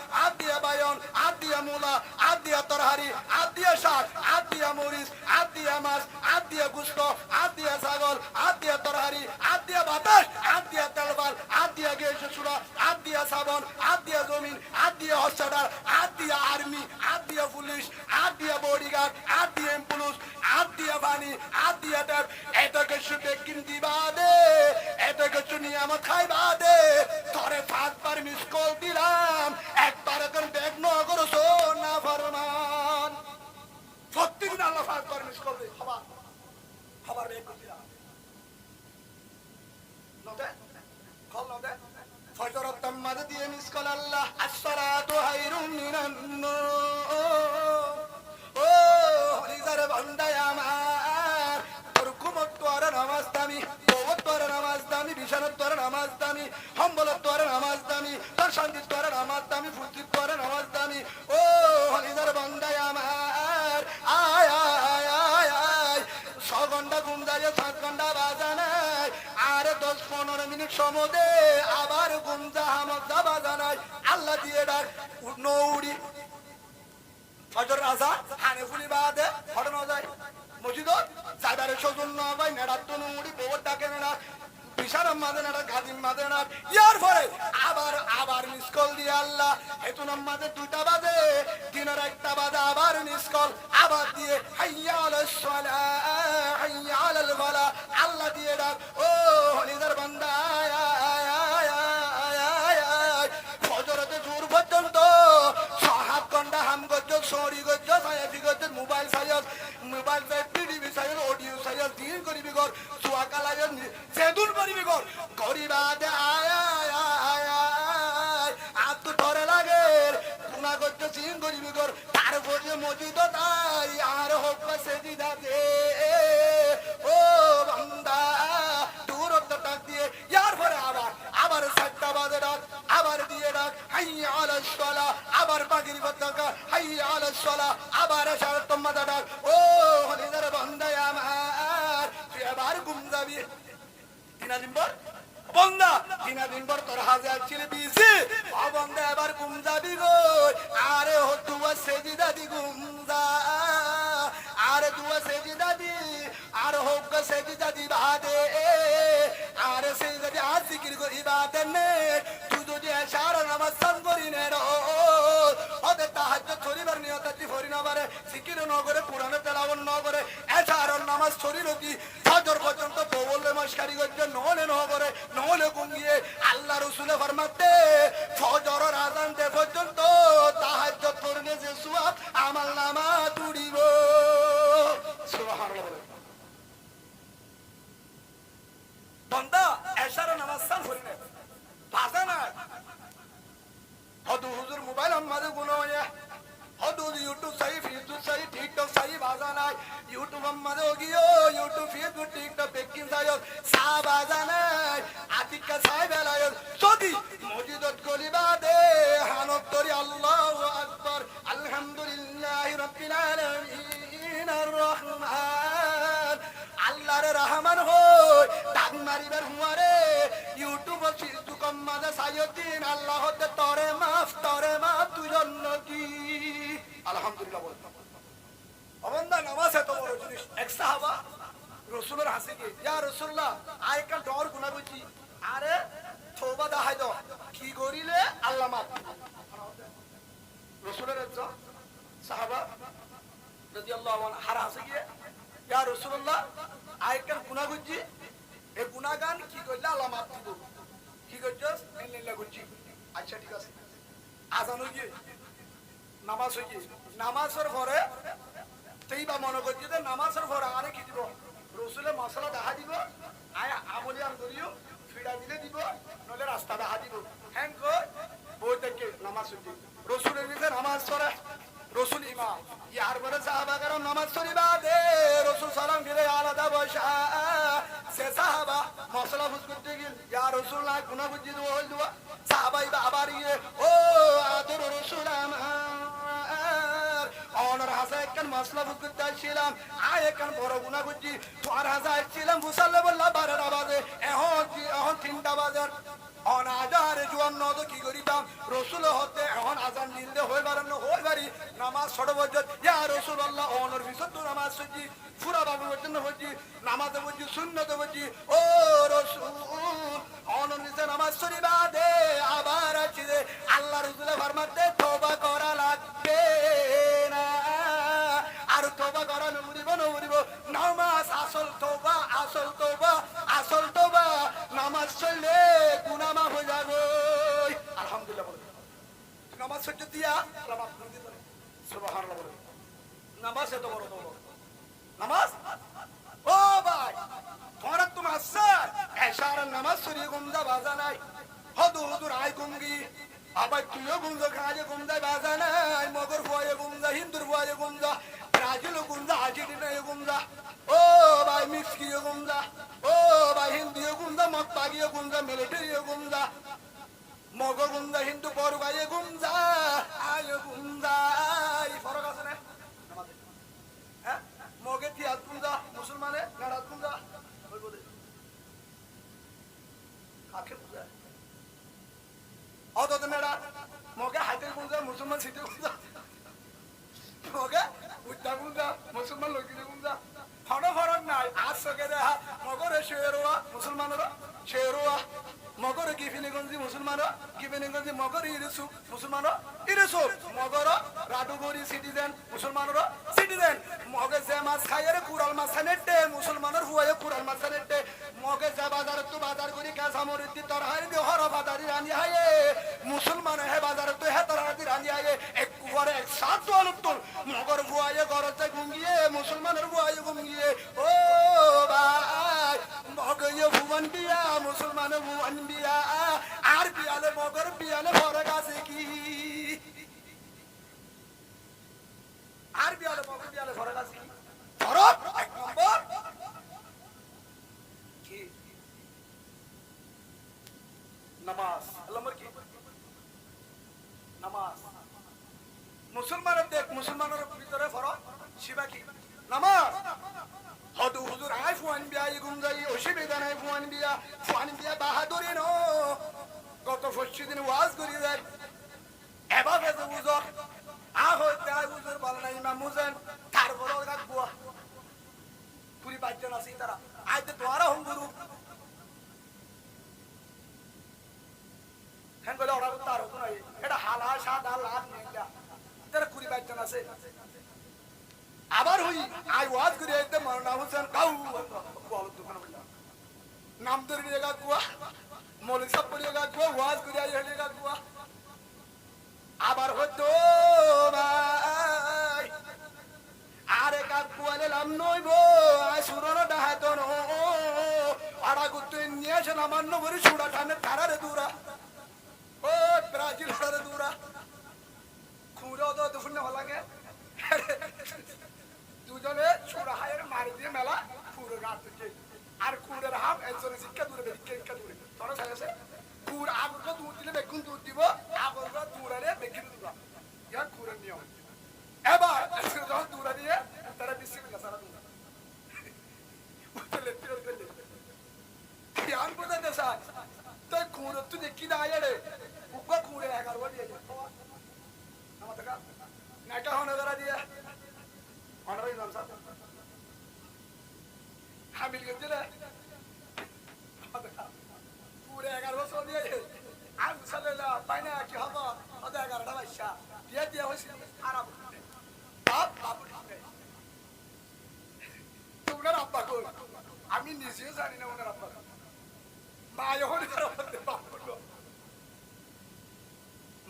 মাছ, হাত দিয়ে গুস্ত, হাত দিয়ে ছাগল, হাত দিয়ে তরকারি, হাত দিয়ে বাতাস, হাত দিয়ে তেলবাল, হাত দিয়ে গ্যাস চুলা, হাত দিয়ে সাবন, হাত দিয়ে জমিন, হাত দিয়ে হসপিটাল, হাত দিয়ে আর্মি, হাত দিয়ে পুলিশ, হাত দিয়ে বডিগার্ড, হাত দিয়ে এম্বুলেন্স, হাত দিয়ে পানি, হাত দিয়ে ট্যাপ, এত কিছু বেকিং দিবা দে, এত কিছু নিয়ামত খাইবা দে, তোরে 5 বার মিস কল দিলাম, একবার এখন ব্যাগ ন করছো না ফরমান। প্রত্যেকদিন আল্লাহ 5 বার মিস কল দেয়, খাবার ব্যাগ করে দিলাম নদে কল নদে ফজরের তাম্মাদে দিয়ে মিস কল আল্লাহ আসসালাতু খায়রুম মিনান নূর। ও হলিজারে বান্দা আমার, তোর ঘুমত তোর নামাজ দামি, বউত তোর নামাজ দামি, বিছানাত তোর নামাজ দামি, সম্বলত তোর নামাজ দামি, তোর শান্তির তোর নামাজ দামি, ফুর্তির তোর নামাজ দামি। ও হলিজারে বান্দা আমার, আয় আয় আয় আয়, 6 ঘন্টা ঘুম দাঁড়িয়ে 7 ঘন্টা বাজা নাই, আর 10-15 মিনিট সময় দে, আবার ঘুম জাহামত বাজা নাই, আল্লাহ দিয়ে ডাক নৌড়ি ফজর রাজা হানে ফুলি বাদে হঠানো যায় মসজিদ যাইবারে সজন না ভাই নেড়ার তো নুড়ি বউর ডাকে নেড়া বিশারম মাঝে নেড়া গাদিম মাঝে নেড়া ইয়ার পরে আবার মিস কল দিয়ে আল্লাহ এতুনাম মাঝে 2টা বাজে, দিনের 1টা বাজে আবার মিস কল, আবার দিয়ে হাইয়া আলাস সালাহ হাইয়া আলাল ফালাহ, আল্লাহ দিয়ে ডাক ও হলিদার বান্দা ফজরতে জোর পর্যন্ত 6-7 ঘন্টা হাম গজ্জ সরি গজ্জ সায়াফি গজ্জ মোবাইল সায়াস মোবাইল টিভি সায়াস অডিও সায়াস দিন করিবি কর সুয়া কালায়ন সেদুল করিবি কর করিবা দে আয় আয় আয় আয় আত ধরে লাগে গুনাহ গজ্জ সিন করিবি কর তারপরে মজিদ তাই আর হোক সেজিদা দে ও বান্দা দূর ডাক দিয়ে ইয়ার পরে আবার 7টা বাজে ডাক, আবার দিয়ে ডাক হাইয়া আলাস সালাহ, আবার বাগির বাদ্দাকা হাইয়া আলাস সালাহ, আবার এশার তোমাদা ডাক ও হলিদার বান্দা আমার, তুই আবার ঘুম যাবি 3 দিন পর বন্দা, 3 দিন পর তোর হাজার ছিল বিজি ও বন্দা এবার ঘুম যাবি গো, আরে হো তুয়া সেজিদা দি ঘুম যা, আরে তুয়া সেজিদা দি আর হোক সেজিদা দি বাদে, আরে সেজিদা দি আর জিকির করি বাদে নে, তুই যদি এশার নামাজ সান করি নে রো ওদে তাহাজ্জুদ শরীফের নিয়ত দি ফরি না পারে, জিকির ন করে কোরআনের তেলাওয়াত ন করে এশার নামাজ শরীর দি ফজর পর্যন্ত বললে মশকারি করতে নহলে ন করে নহলে ঘুমিয়ে আল্লাহ রাসূল ফরমাতে ফজরের আযান দে পর্যন্ত তাহাজ্জুদ পড়লে যে সওয়াব আমল নামা তুড়িব। সুবহানাল্লাহ। বান্দা এশার নামাজ সান করি না বাজা না হদু হুজুর মোবাইল আমাদের গুণ হয় হদু ইউটিউব সাই ফেসবুক সাই টিকটক সাই বাজা নাই ইউটিউব আমাদের গিয়ে ইউটিউব ফেসবুক টিকটক বেকিং সাই সা বাজা নাই আতিকা সাই বেলায় যদি মসজিদত গলিবা দে হানত তরি আল্লাহু আকবার আলহামদুলিল্লাহি রাব্বিল আলামিন আর রহমান, আল্লাহর রহমান হয় ডাক মারিবার হুয়ারে ইউটিউব ফেসবুক আমাদের সাইয়দিন আল্লাহ হতে তরে মাফ তুই জন্য কি আলহামদুলিল্লাহ বল। অবন্দা নামাজ এত বড় জিনিস। এক সাহাবা রাসূলের হাসে কি ইয়া রাসূলুল্লাহ আয় কা ডর গুনাহ কইছি, আরে তওবা দাহাই দাও কি করিলে আল্লাহ মাফ রাসূলের একজন সাহাবা রাদিয়াল্লাহু আনহু হার হাসে কি ইয়া রাসূলুল্লাহ আয় কা গুনাহ কইছি, এই গুনাহগান কি কইলে আল্লাহ মাফ দিব, কি কইছস এল্লা কইছি। আচ্ছা ঠিক আছে, আজান হই গিয়ে নামাজ হই গিয়ে নামাজের পরে তেইবা মনে করছি যে নামাজের পরে আরে কি দিব রসুলের মশলা দেখা দিব, আয় আমলিয়ান করিও ফিডা দিলে দিব নলে রাস্তা দেখা দিব, হ্যাঁ কই বই থেকে নামাজ হই রসুলের নিচে নামাজ পড়ে রসুল ইমাম ইয়ার পরে সাহাবাগণ নামাজ পড়িবা দে রসুল সালাম ফিরে আলাদা বসা সে সাহাবা মশলা ফুস করতে গেল ইয়া রাসূলুল্লাহ গুনাহ বুঝি দেব হল দেব সাহাবাই আবার গিয়ে ও আদর রাসূল আমার অনর হাসা একখান মশলা ফুস করতে আসছিলাম আয় একখান বড় গুনাহ বুঝি তোর হাসা আসছিলাম মুসাল্লা বললা 12টা বাজে এখন 3টা বাজে অনাজার জুয়া অন্য তো কি করিতাম রসুল হতে এখন আজান দিলে হয়ে পারেন হয়ে পারি নামাজ ছোট বছর ইয়া রসুল আল্লাহ অনর ভিতর তো নামাজ সজি পুরা বাবুর জন্য হচ্ছি নামাজে বলছি শূন্যতে বলছি ও রসুল অনর ভিতর নামাজ সরি বাদে আবার আছি রে আল্লাহ রসুলের ফরমাতে তওবা করা লাগবে না আর তওবা করা নবুরিব নামাজ আসল তওবা আসল তওবা নামাজ চললে গুনাহ মাফ হয়ে যাবে আলহামদুলিল্লাহ বলে নামাজ সহ্য দিয়া আল্লাহ মাফ করে দিতে পারে সুবহানাল্লাহ বলে নামাজ এত বড় তওবা নামাজ ও ভাই তোমরা তুমি আসছে এশার নামাজ সরিয়ে গুমজা বাজা নাই হুজুর আই গুমগি আবার তুইও গুমজা খাজে গুমজা বাজা নাই মগর ফুয়ায়ে গুমজা হিন্দুর ফুয়ায়ে গুমজা ব্রাজিল গুমজা আর্জেন্টিনা গুমজা ও ভাই মিক্সিও গুমজা ও ভাই হিন্দিও গুমজা মকবাগিও গুমজা মিলিটারিও গুমজা মগ গুমজা হিন্দু পরগায়ে গুমজা আয় গুমজা এই ফরক আছে না হ্যাঁ মগে তিয়াত গুমজা মুসলমানে নারাত গুমজা ওই বলে কাকে গুমজা অত মেরা মগে হাতে গুমজা মুসলমান সিটে গুমজা মগে উদ্দা গুমজা মুসলমান লোকিনে গুমজা ফরক নাই আজ সকে দেখা মগরে শেরোয়া মুসলমানেরা শেরোয়া মগর গিফিনিগঞ্জি মুসলমান গিফিনিগঞ্জি মগর ইরিসু মুসলমান ইরিসু মগর রাডুগরি সিটিজেন মুসলমানের সিটিজেন মগে যে মাছ খাইয়ে কুরাল মাছ খানেটে মুসলমানের হুয়ায়ে কুরাল মাছ খানেটে মগে যে বাজার তো বাজার করি কাঁচা মরিতি তরহারি দি হর বাজারি রানি হায়ে মুসলমান হে বাজার তো হে তরহারি রানি হায়ে এক কুয়ারে এক সাত আলুতুল মগর হুয়ায়ে গরতে গুঙ্গিয়ে মুসলমানের হুয়ায়ে গুঙ্গিয়ে ও ভাই মগে ভুবন বিয়া মুসলমান ভুবন বিয়া আর বিয়ালে মগর বিয়ালে ফরক আছে কি আর বিয়ালে মগর বিয়ালে ফরক আছে কি ফরক এক নম্বর কি নামাজ নম্বর কি নামাজ মুসলমানের দেখ মুসলমানের ভিতরে ফরক শিবা কি নামাজ হদু হুজুর আই ফুয়ান বিয়া গুমজাই অসুবিধা নাই ফুয়ান বিয়া বাহাদুরি নো গত পরশু দিন ওয়াজ করি যায় এভাবে তো বুঝো হইতে আই হুজুর বলে না ইমাম মুজেন তারপরে ওরা বুয়া পুরি পাঁচজন আছে তারা আইতে তোরা হম গুরু হ্যাঁ বলে ওরা তার হতো না এটা হালা সাদা লাল নীলা তারা কুড়ি পাঁচজন আছে আবার হই আই ওয়াজ করে আইতে মাওলানা হোসেন কাউ বলো দোকান বললা নাম ধরে নিয়েগা কুয়া মৌলিক সব পড়িয়েগা কুয়া ওয়াজ করে আই হেলেগা কুয়া আবার হতো ভাই আরে কাক কুয়ালে লাম নইবো আই সুরনো ডাহাতো নো আড়া গুতে নিয়েছে না মান্য করে সুড়া টানে তারারে দূরা ও ব্রাজিল হারে দূরা খুঁড়ো তো দুফুনে হলাগে দুজনে ছুড়া হায়ের মারি দিয়ে মেলা পুরো গাছ থেকে আর কুড়ের হাম একজনে শিক্ষা দূরে শিক্ষা দূরে তোরা আছে কুড় আগরকে দুধ দিলে বেগুন দুধ দিব আগরকে দূরালে বেগুন দিব ইয়া কুড়ের নিয়ম এবার যখন দূরা দিয়ে তারা বিসমিল্লাহ সারা দূরা উঠলে ফিরলে ধ্যান বোঝাতে চাই তাই কুড়ে তুই দেখি না আয়ারে উকা কুড়ে 11 দিয়ে আমাদের নাকা হনে ধরা দিয়ে অনারাই নাম সাথে হামিল করতে না পুরে 11 বছর দিয়ে আমি সালে না পাই না কি হবে ওদের 11টা বাচ্চা দিয়ে দিয়ে হয়েছে আরাম বাপ বাপ তোমরা আব্বা কই আমি নিজেও জানি না ওনার আব্বা মা যখন বাপ করলো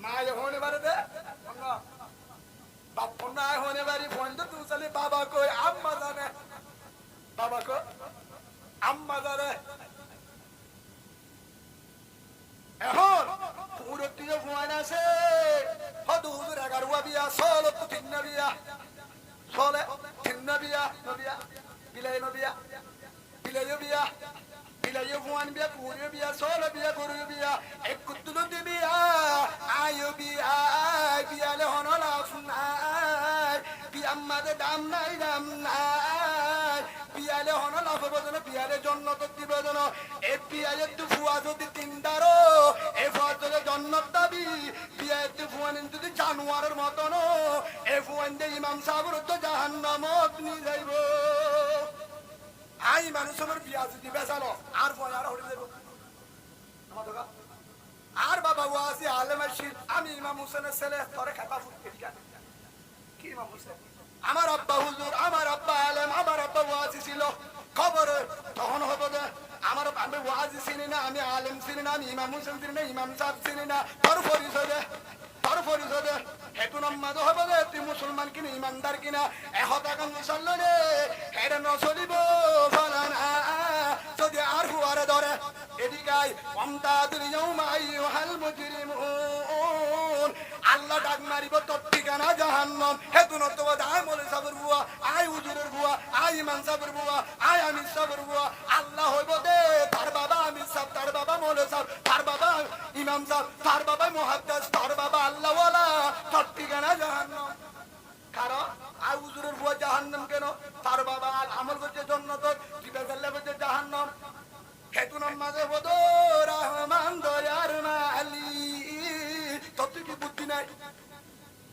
মা যখন এবারে দে বাপ না হনে বাড়ি ফোন তো তুই চলে বাবা কই আম্মা জানে বাবা কো আম্মা জানে এখন পুরো তুই ফোন আছে হদু হুজুর 11 বিয়া সলো তো তিন বিয়া সলে তিন বিয়া নবিয়া বিলায় বিয়া ফোন বিয়া পুরো বিয়া সলো বিয়া গরু বিয়া এক কুতুলো বিয়া আয়ো বিয়া বিয়ালে হনলা ফুনা আমাদের দাম নাই পিয়ালে হন লাভ বদন পিয়ালে জন্নত দিব জন এ পিয়ালে তু ফুয়া যদি তিনদারো এ ফুয়া যদি জন্নত দাবি পিয়ালে তু ফুয়ান যদি জানোয়ারের মতন এ ফুয়ান দে ইমাম সাহেবের তো জাহান্নামত নিয়ে যাইব আই মানুষের বিয়া যদি বেচালো আর ফুয়া আর হয়ে যাইব আর বাবা ওয়াজি আলেম শীত আমি ইমাম হোসেনের ছেলে তোরে খাতা ফুটে কি ইমাম হোসেন আমার আব্বা হুজুর আমার আব্বা আলেম আমার আব্বা ওয়াজি ছিল খবর তখন হবে যে আমার আমি ওয়াজি চিনি না আমি আলেম চিনি না আমি ইমাম হোসেন চিনি না ইমাম সাহেব চিনি না তোর পরিচয় হেতু নাম্মাদ হবে যে তুই মুসলমান কিনা ইমানদার কিনা এহতাকান চললো রে হেরে নচলিব ফলানা যদি আর হুয়ারে ধরে এদিকাই অমতাদুল ইয়াউমা আইয়ুহাল মুজরিমুন আল্লাহ ডাক মারিব তোর ঠিকানা জাহান্নাম হেতু নতবা আয় মৌলভী সাহেবের বুয়া আয় হুজুরের বুয়া আয় ইমাম সাহেবের বুয়া আয় আমির সাহেবের বুয়া আল্লাহ হইব দে তার বাবা আমির সাহেব তার বাবা মৌলভী সাহেব তার বাবা ইমাম সাহেব তার বাবা মুহাদ্দিস তার বাবা আল্লাহওয়ালা তোর ঠিকানা জাহান্নাম কারণ আয় হুজুরের বুয়া জাহান্নাম কেন তার বাবা আমল করছে জান্নাত জিবা জাল্লা করছে জাহান্নাম হেতু নামাজে বদো রহমান দয়ার মালিক তোর কি বুদ্ধি নাই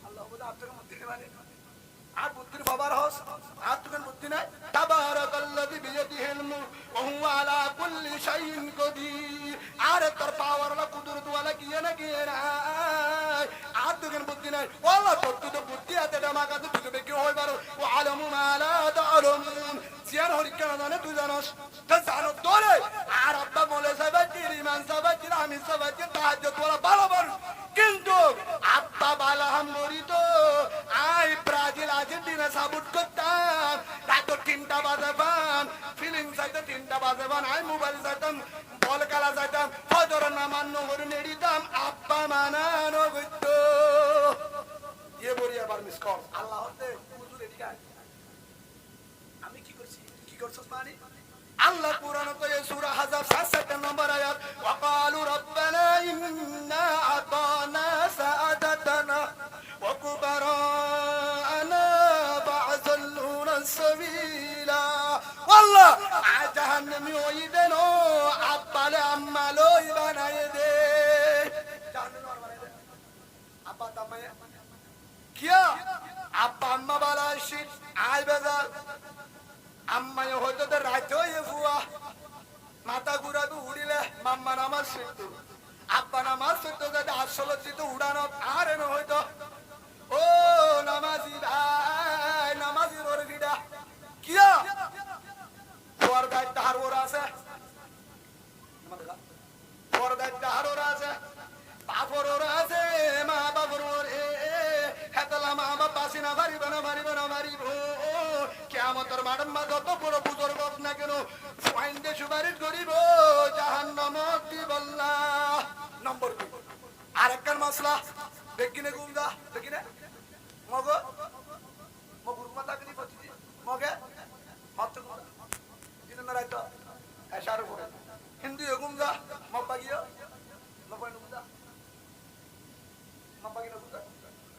আল্লাহ বলে আপনার মধ্যে মানে আর বুদ্ধির খবর হস আর তোর বুদ্ধি নাই তাবারাকাল্লাযী বিয়াদিহিল মুলক ওয়া হুয়া আলা কুল্লি শাইইন কাদির আর তোর পাওয়ার ওয়ালা কুদরত ওয়ালা কি না আর তোর বুদ্ধি নাই ওয়াল্লাহ তোর তো বুদ্ধি আছে দামাকা তো তুই কি হই পারো ওয়া আলামু মা লা তা'লামুন জিয়ার হরিকা জানে তুই জানোস তা জানো তোরে আর আব্বা মৌলভী সাহেব ইমাম সাহেব আমির সাহেব তাহাজ্জুদ ওয়ালা ভালো কিন্তু আব্বা বালা হামরি তো আই ব্রাজিল আর্জেন্টিনা সাপোর্ট করতাম রাত 3টা বাজে পান ফিলিং চাইতে 3টা বাজে পান আই মোবাইল চাইতাম বল খেলা চাইতাম ফজর নামাজ নগর নেড়িতাম আব্বা মানানো গইতো এ বলি আবার মিস কল আল্লাহ হতে হুজুর এদিকে আমি কি করছি কি করছস মানে আল্লাহ কুরআন তো এই সূরা হাজাব 67 নম্বর আয়াত ওয়া ক্বালু রাব্বানা ইন্না আতানা সাআদাতানা ওয়া কুবারানা বা'যালুনা সাবিলা ওয়াল্লাহ জাহান্নামী ওই দেন আব্বালে আম্মালো বানায় দে জাহান্নামী বানায় দে আব্বা তামায়ে কিয়া আব্বা আম্মা বালা শীত আই বেজাল আম্মায় হয়তো তো রাত হয়ে ফুয়া মাথা ঘুরাবি উড়িলে মাম্মা নামাজ শিখত আব্বা নামাজ শিখত যাতে আসল চিত উড়ানো আর এনে হয়তো ও নামাজি ভাই নামাজি ওর ভিড়া কিয়া তোর দায়িত্ব হার ওরা আছে তোর দায়িত্ব হার ওরা আছে বাপর ওরা আছে মা বাপর ওরে হেতলা মা বাবা সিনা মারিব না কিয়ামতের মাঠে যত বড় বুজুর্গ হোক না কেন ফাইন্ডে সুপারিশ করিব জাহান্নামত দিবাল্লাহ নম্বর 2 আরেকটার মাসলা দেখিনে গুমদা দেখিনে মগো মগুর মাথা কি পড়ছি মগে মাত্র দিন না রাইতো এশার করে হিন্দু গুমদা মবাগিও মবাই গুমদা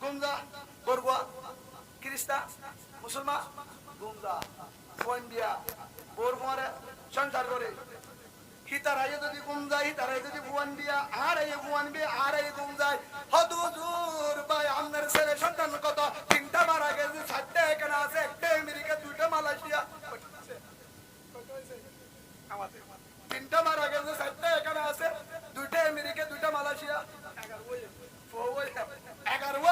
গুমদা গরগা খ্রিস্টা মুসলমান গুমদা ফোন দিয়া বোর ফোরে সংসার করে হিতার আয়ে যদি গুম যায় হিতার আয়ে যদি ফুয়ান দিয়া আর আয়ে ফুয়ান বিয়া আর আয়ে গুম যায় হদুজুর ভাই আপনার ছেলে সন্তান কত 3টা মারা গেছে 4টা এখানে আছে একটা আমেরিকা 2টা মালয়েশিয়া 3টা মারা গেছে 4টা এখানে আছে 2টা আমেরিকা 2টা মালয়েশিয়া 11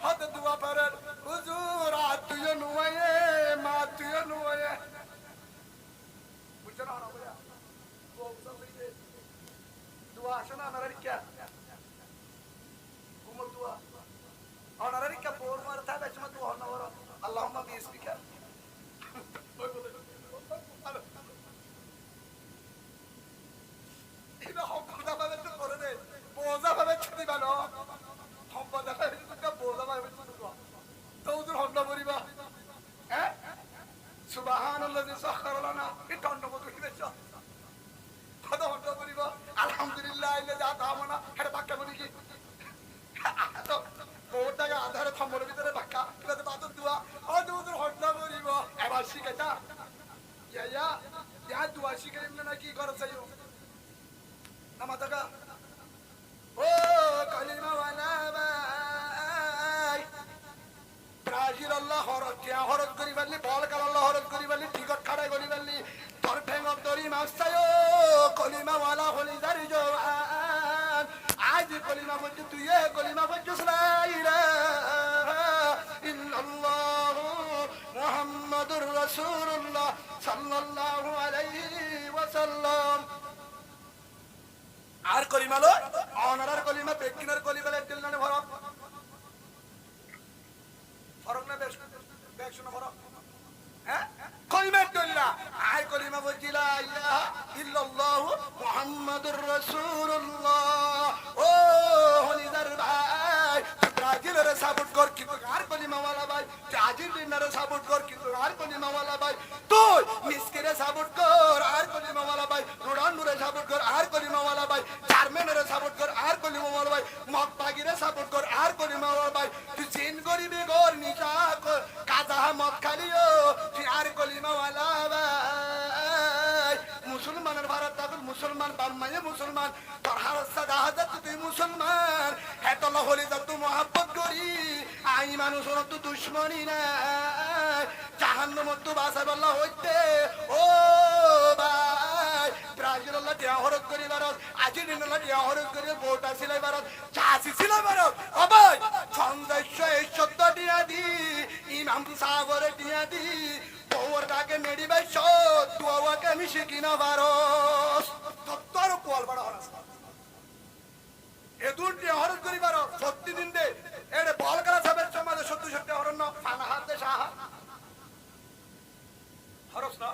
হদ দুয়া পড়েন হুজুর আতুয় নুয়ে মা তুয় নুয়ে বুঝছো না ভাইয়া দুয়া শোনা আনারিকা কুমল দুয়া আনারিকা পর মার তা বেশমা দুয়া না বড় আল্লাহুম্মা বিসমিকা এটা হকটা ভাবে তো করে দে বোঝা ভাবে ছুটি ভালো হকটা ভাবে তো বোঝা ভাবে ছুটি দাও তো উদর হন্ডা পরিবা হ্যাঁ সুবহানাল্লাযী সাখারা লানা এটা অন্য কত কি দেখছো কত হন্ডা পরিবা আলহামদুলিল্লাহ ইল্লা যা দামনা এটা বাক্কা বলি কি তো ওটাকে আধারে থমর ভিতরে বাক্কা কিভাবে বাদর দুয়া ও উদর হন্ডা পরিবা এবার শিখাইতা দুয়া শিখাইম না কি করছ চাইও নামা টাকা ও কলিমা ওয়ালা ভাই ব্রাজিল আল্লাহ হরত করি পারলি বল কাল আল্লাহ হরত করি পারলি টিকট খাড়াই করি পারলি তোর ঠেঙ্গ দড়ি মাছ চাইও কলিমা ওয়ালা হলি দারি জওয়ান আজ কলিমা বলছিস তুই কলিমা বলছিস লা ইলাহা ইল্লাল্লাহ মুহাম্মাদুর রাসূলুল্লাহ সাল্লাল্লাহু আলাইহি ওয়াসাল্লাম আর কলিমা লো অনারার কলিমা বেকিনার কলিমা লেটিল না ফরক ফরক না বেশ শুনো ফরক হ্যাঁ কলিমা দল্লা আই কলিমা বলছি লা ইলাহা ইল্লাল্লাহ মুহাম্মাদুর রাসূলুল্লাহ ও হলিদার ভাই ব্রাজিলের সাপোর্ট কর কিন্তু আর কলিমা ওয়ালা ভাই আর্জেন্টিনার সাপোর্ট কর কিন্তু আর কলিমা ওয়ালা ভাই তুই মিসকিরে সাপোর্ট কর আর কলিমা ওয়ালা ভাই রোনাল্ডোরে সাপোর্ট কর আর কলিমা ওয়ালা ভাই জার্মানের সাপোর্ট কর আর কলিমা ওয়ালা ভাই মগবাগিরে সাপোর্ট কর আর কলিমা ওয়ালা ভাই তুই জিন গরিবে গর নিশা কাজা মদ খালিও তুই আর কলিমা ওয়ালা ভাই মুসলমানের ভারত থাকুন মুসলমান বাম্মায়ে মুসলমান তোর হারসা দাহাজা তুই মুসলমান হেতল হলি যা তুই মহাব্বত করি আই মানুষ তো দুশ্মনী না জাহান্নামত তো বাঁচাই বল্লা হইতে ও ভাই ব্রাজিল আল্লাহ টিয়া হরত করি ভারত আর্জেন্টিনা আল্লাহ টিয়া হরত করি বোটা সিলাই ভারত চাষি ছিল ভারত ও ভাই সন্দেশ এই সত্য টিয়া দি ইমাম সাগরে টিয়া দি বউর ডাকে নেড়ি ভাই সত দুয়াকে আমি শিখি না ভারত তোর কোয়াল বড় হরাস এ দুটি হরত করি ভারত সত্যি দিন দে এড়ে বল করা সাবের সমাজে সত্যি সত্যি হরণ ফানা হাতে সাহা হরস না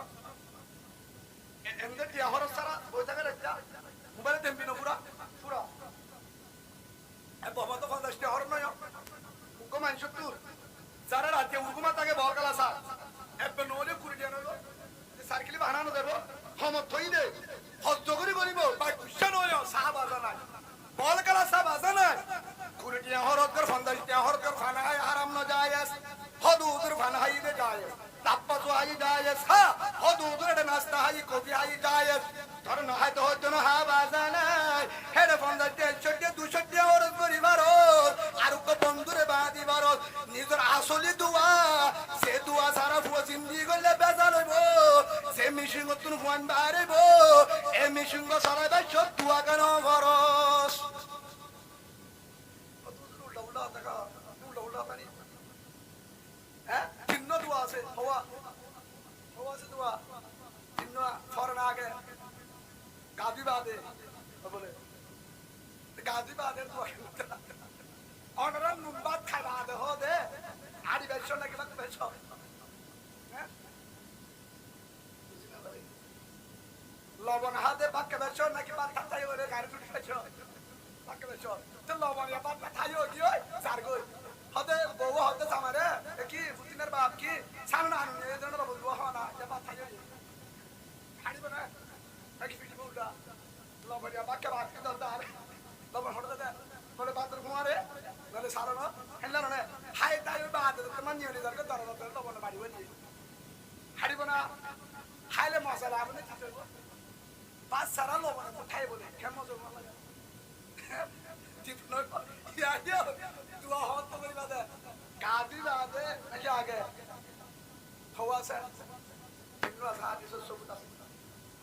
এমনি টিয়া হরস সারা ওই জায়গায় রাখা মোবাইলে তেমবি না পুরা পুরা বাবা তো 50 টিয়া হরণ নয় হুকুমান 70 যারা রাতে হুকুমা তাকে বল করা সা এবে নলে কুড়ি টিয়া নলো সার্কেলে বানানো দেব হমত থই দে হজ্জ করি করিব বাই কুশা নয় সাহা বাজা নাই বল করা সা বাজা নাই কুড়ি টিয়া হরত কর 50 টিয়া হরত কর ফানা হাই হারাম না জায়েজ হদুদুর ফানা হাই দে জায়েজ তাপতো হাই জায়েজ হ্যাঁ হদুদুর এটা নাস্তা হাই কফি হাই জায়েজ ধর না হয় তো হতো না হা বাজা নাই হেডে 50 টিয়া 100 টিয়া 200 টিয়া হরত করি ভারত আর কো বন্ধুরে বাদি ভারত নিজের আসলি দোয়া সে দোয়া সারা ফুয়া জিন্দি গলে বেজাল হইব সে মিশিং তুন ফুয়ান বাড়িব এ মিশিং সারা বাই সব দোয়া কেন খরচ উল্টা উল্টা টাকা উল্টা উল্টা পানি হ্যাঁ চিহ্ন দোয়া আছে হওয়া হওয়া আছে দোয়া চিহ্ন ফরন আগে গাদি বাদে বলে গাদি বাদে দোয়া অনরা নুবাত খাই বাদে হ দে আদি বেশ নাকি বাক বেশ হ্যাঁ লবণ হাতে বাক্য বেশ নাকি বাত তাই ওরে গাড়ি টুটি বেশ বাক্য বেশ তো লবণ ইয়া বাত তাই ও কি হয় চার গই হতে বউ হতে সামারে কি পুতিনের বাপ কি সামনে আনু এই জন্য বাবু বউ হয় না ইয়া বাত তাই হাড়ি বনা নাকি পিটি বউটা লবণ ইয়া বাক্য বাত কি দরদার লবণ হতে দে বলে বাতর কুমারে বলে সারানো হেলা না হাই তাই বাত তো মান নিয়ে দরকার দরদ লবণ বাড়ি বলি হাড়ি বনা খাইলে মশলা আপনি কি করব পাঁচ সারা লবণ খাই বলে কেমন মজা লাগে ঠিক নয় ইয়া ইয়া দুয়া হত করি বাদে গাদি বাদে নাকি আগে হওয়া আছে তিনরা সাথে সবুত আছে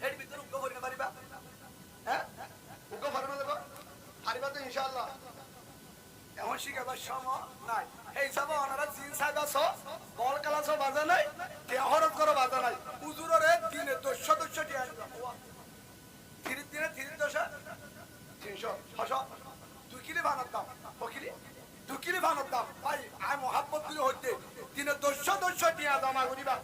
এর ভিতর উগ্র করি না পারিবা হ্যাঁ উগ্র ফরমা দেব পারিবা তো ইনশাআল্লাহ এখন শিখাবার সময় নাই এই সব ওনারা জিন সাহেব আছো বল কালাছো বাজা নাই কে হরত করো বাজা নাই হুজুরের দিনে 200 টিয়া দিবা দিনে 300 2 কিলো ভানত দাম ফকিরি 2 কিলো ভানত দাম ভাই আই মোহাব্বত দিলে হইতে দিনে 200 টিয়া জমা করিবা